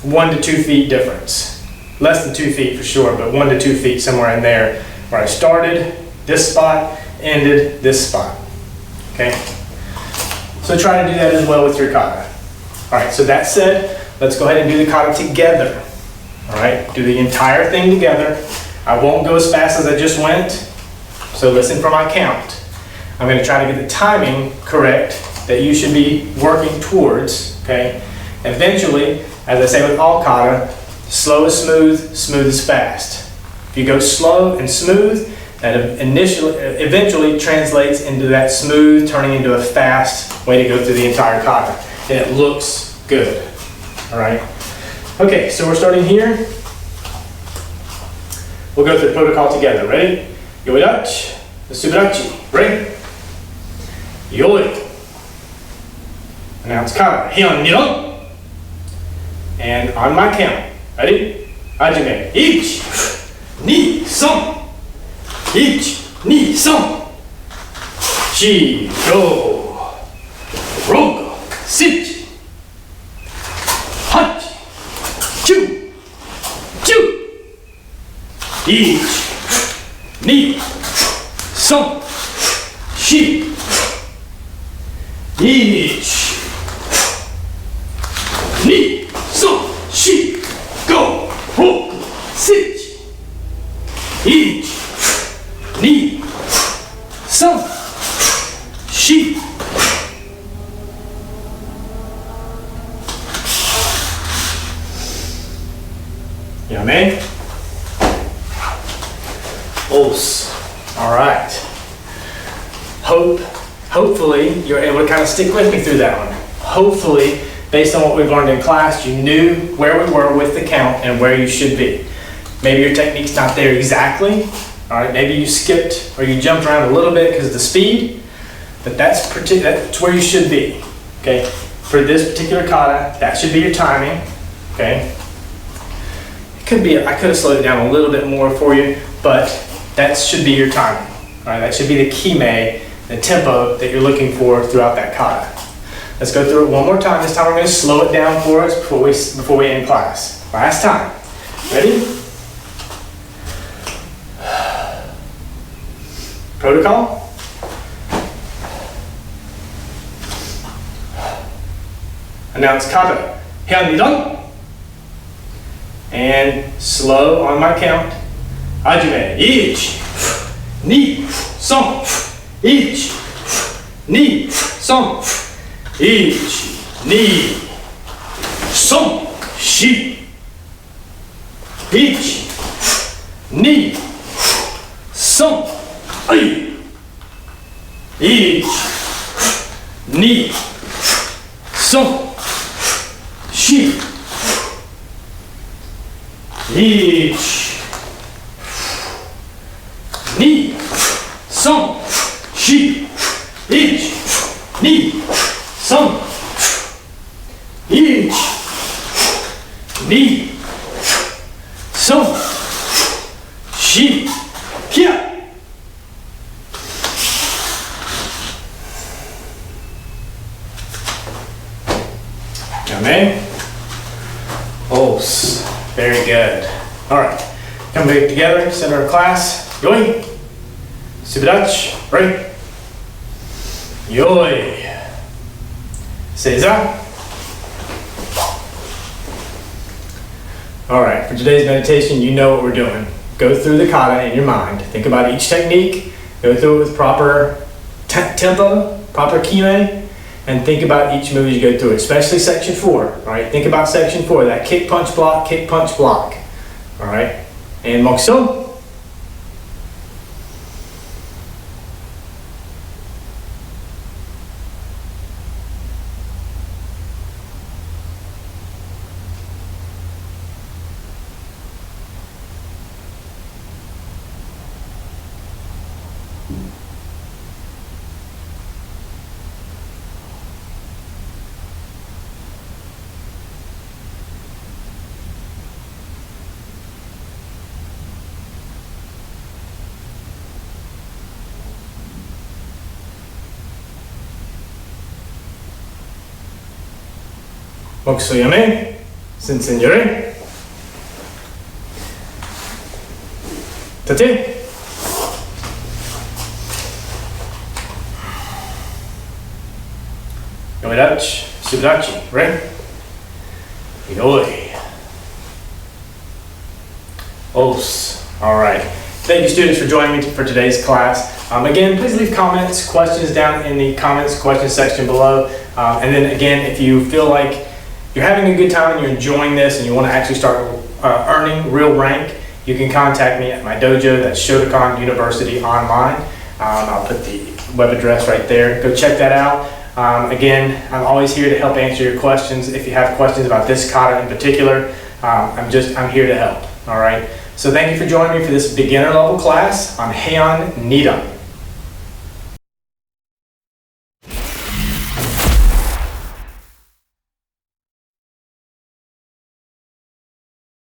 1 to 2 feet difference. Less than 2 feet for sure, but 1 to 2 feet somewhere in there where I started this spot, ended this spot. Okay? So try to do that as well with your kata. All right, so that said, let's go ahead and do the kata together. All right, do the entire thing together. I won't go as fast as I just went, so listen for my count. I'm going to try to get the timing correct that you should be working towards, okay? Eventually, as I say with all kata, slow is smooth, smooth is fast. If you go slow and smooth, that eventually translates into that smooth turning into a fast way to go through the entire kata. And it looks good, all right? Okay, so we're starting here. We'll go through the protocol together. Ready? Yoidachi, Subidachi. Ready? Yoi. Announce kata. Heian Nidan. And on my count. Ready? Hajime. 1, 2, 3. 1, 2, 3. 4, 5, 6, 8, 9, 10. 1, 2, 3, 4. 1, 2, 3, 4, 5, 6. 1, 2, 3, 4. Yame. Os. All right. Hopefully you're able to kind of stick with me through that one. Hopefully, based on what we've learned in class, you knew where we were with the count and where you should be. Maybe your technique's not there exactly. All right, maybe you skipped or you jumped around a little bit because of the speed, but that's where you should be. Okay, for this particular kata, that should be your timing. Okay, it could be. I could have slowed it down a little bit more for you, but that should be your timing. All right, that should be the kime, the tempo that you're looking for throughout that kata. Let's go through it one more time. This time we're going to slow it down for us before we end class. Last time. Ready? Protocol. Announce kata. Heian Nidan. And slow on my count. Hajime. 1, 2, 3. 1, 2, 3. 1, 2, 3, 4. 1, 2, 3. 1, 2, 3. 1, 2, 3. 1, 2, 3. 4. Yame. Os. Very good. All right. Come back together, center of class. Yoi. Subidachi. Ready? Yoi. Seiza. All right. For today's meditation, you know what we're doing. Go through the kata in your mind. Think about each technique. Go through it with proper tempo, proper kime. And think about each move as you go through it, especially section 4. All right, think about section 4, that kick, punch, block, kick, punch, block. All right, and mokuso. Mokusuyame, Sensen-yore. Tate. Yomidachi, Sudachi, right? Inoi. Os. All right. Thank you, students, for joining me for today's class. Again, please leave comments, questions down in the questions section below. And then again, if you feel like you're having a good time and you're enjoying this and you want to actually start earning real rank, you can contact me at my dojo. That's Shotokan University Online. I'll put the web address right there. Go check that out. Again, I'm always here to help answer your questions. If you have questions about this kata in particular, I'm here to help. All right. So thank you for joining me for this beginner level class on Heian Nidan.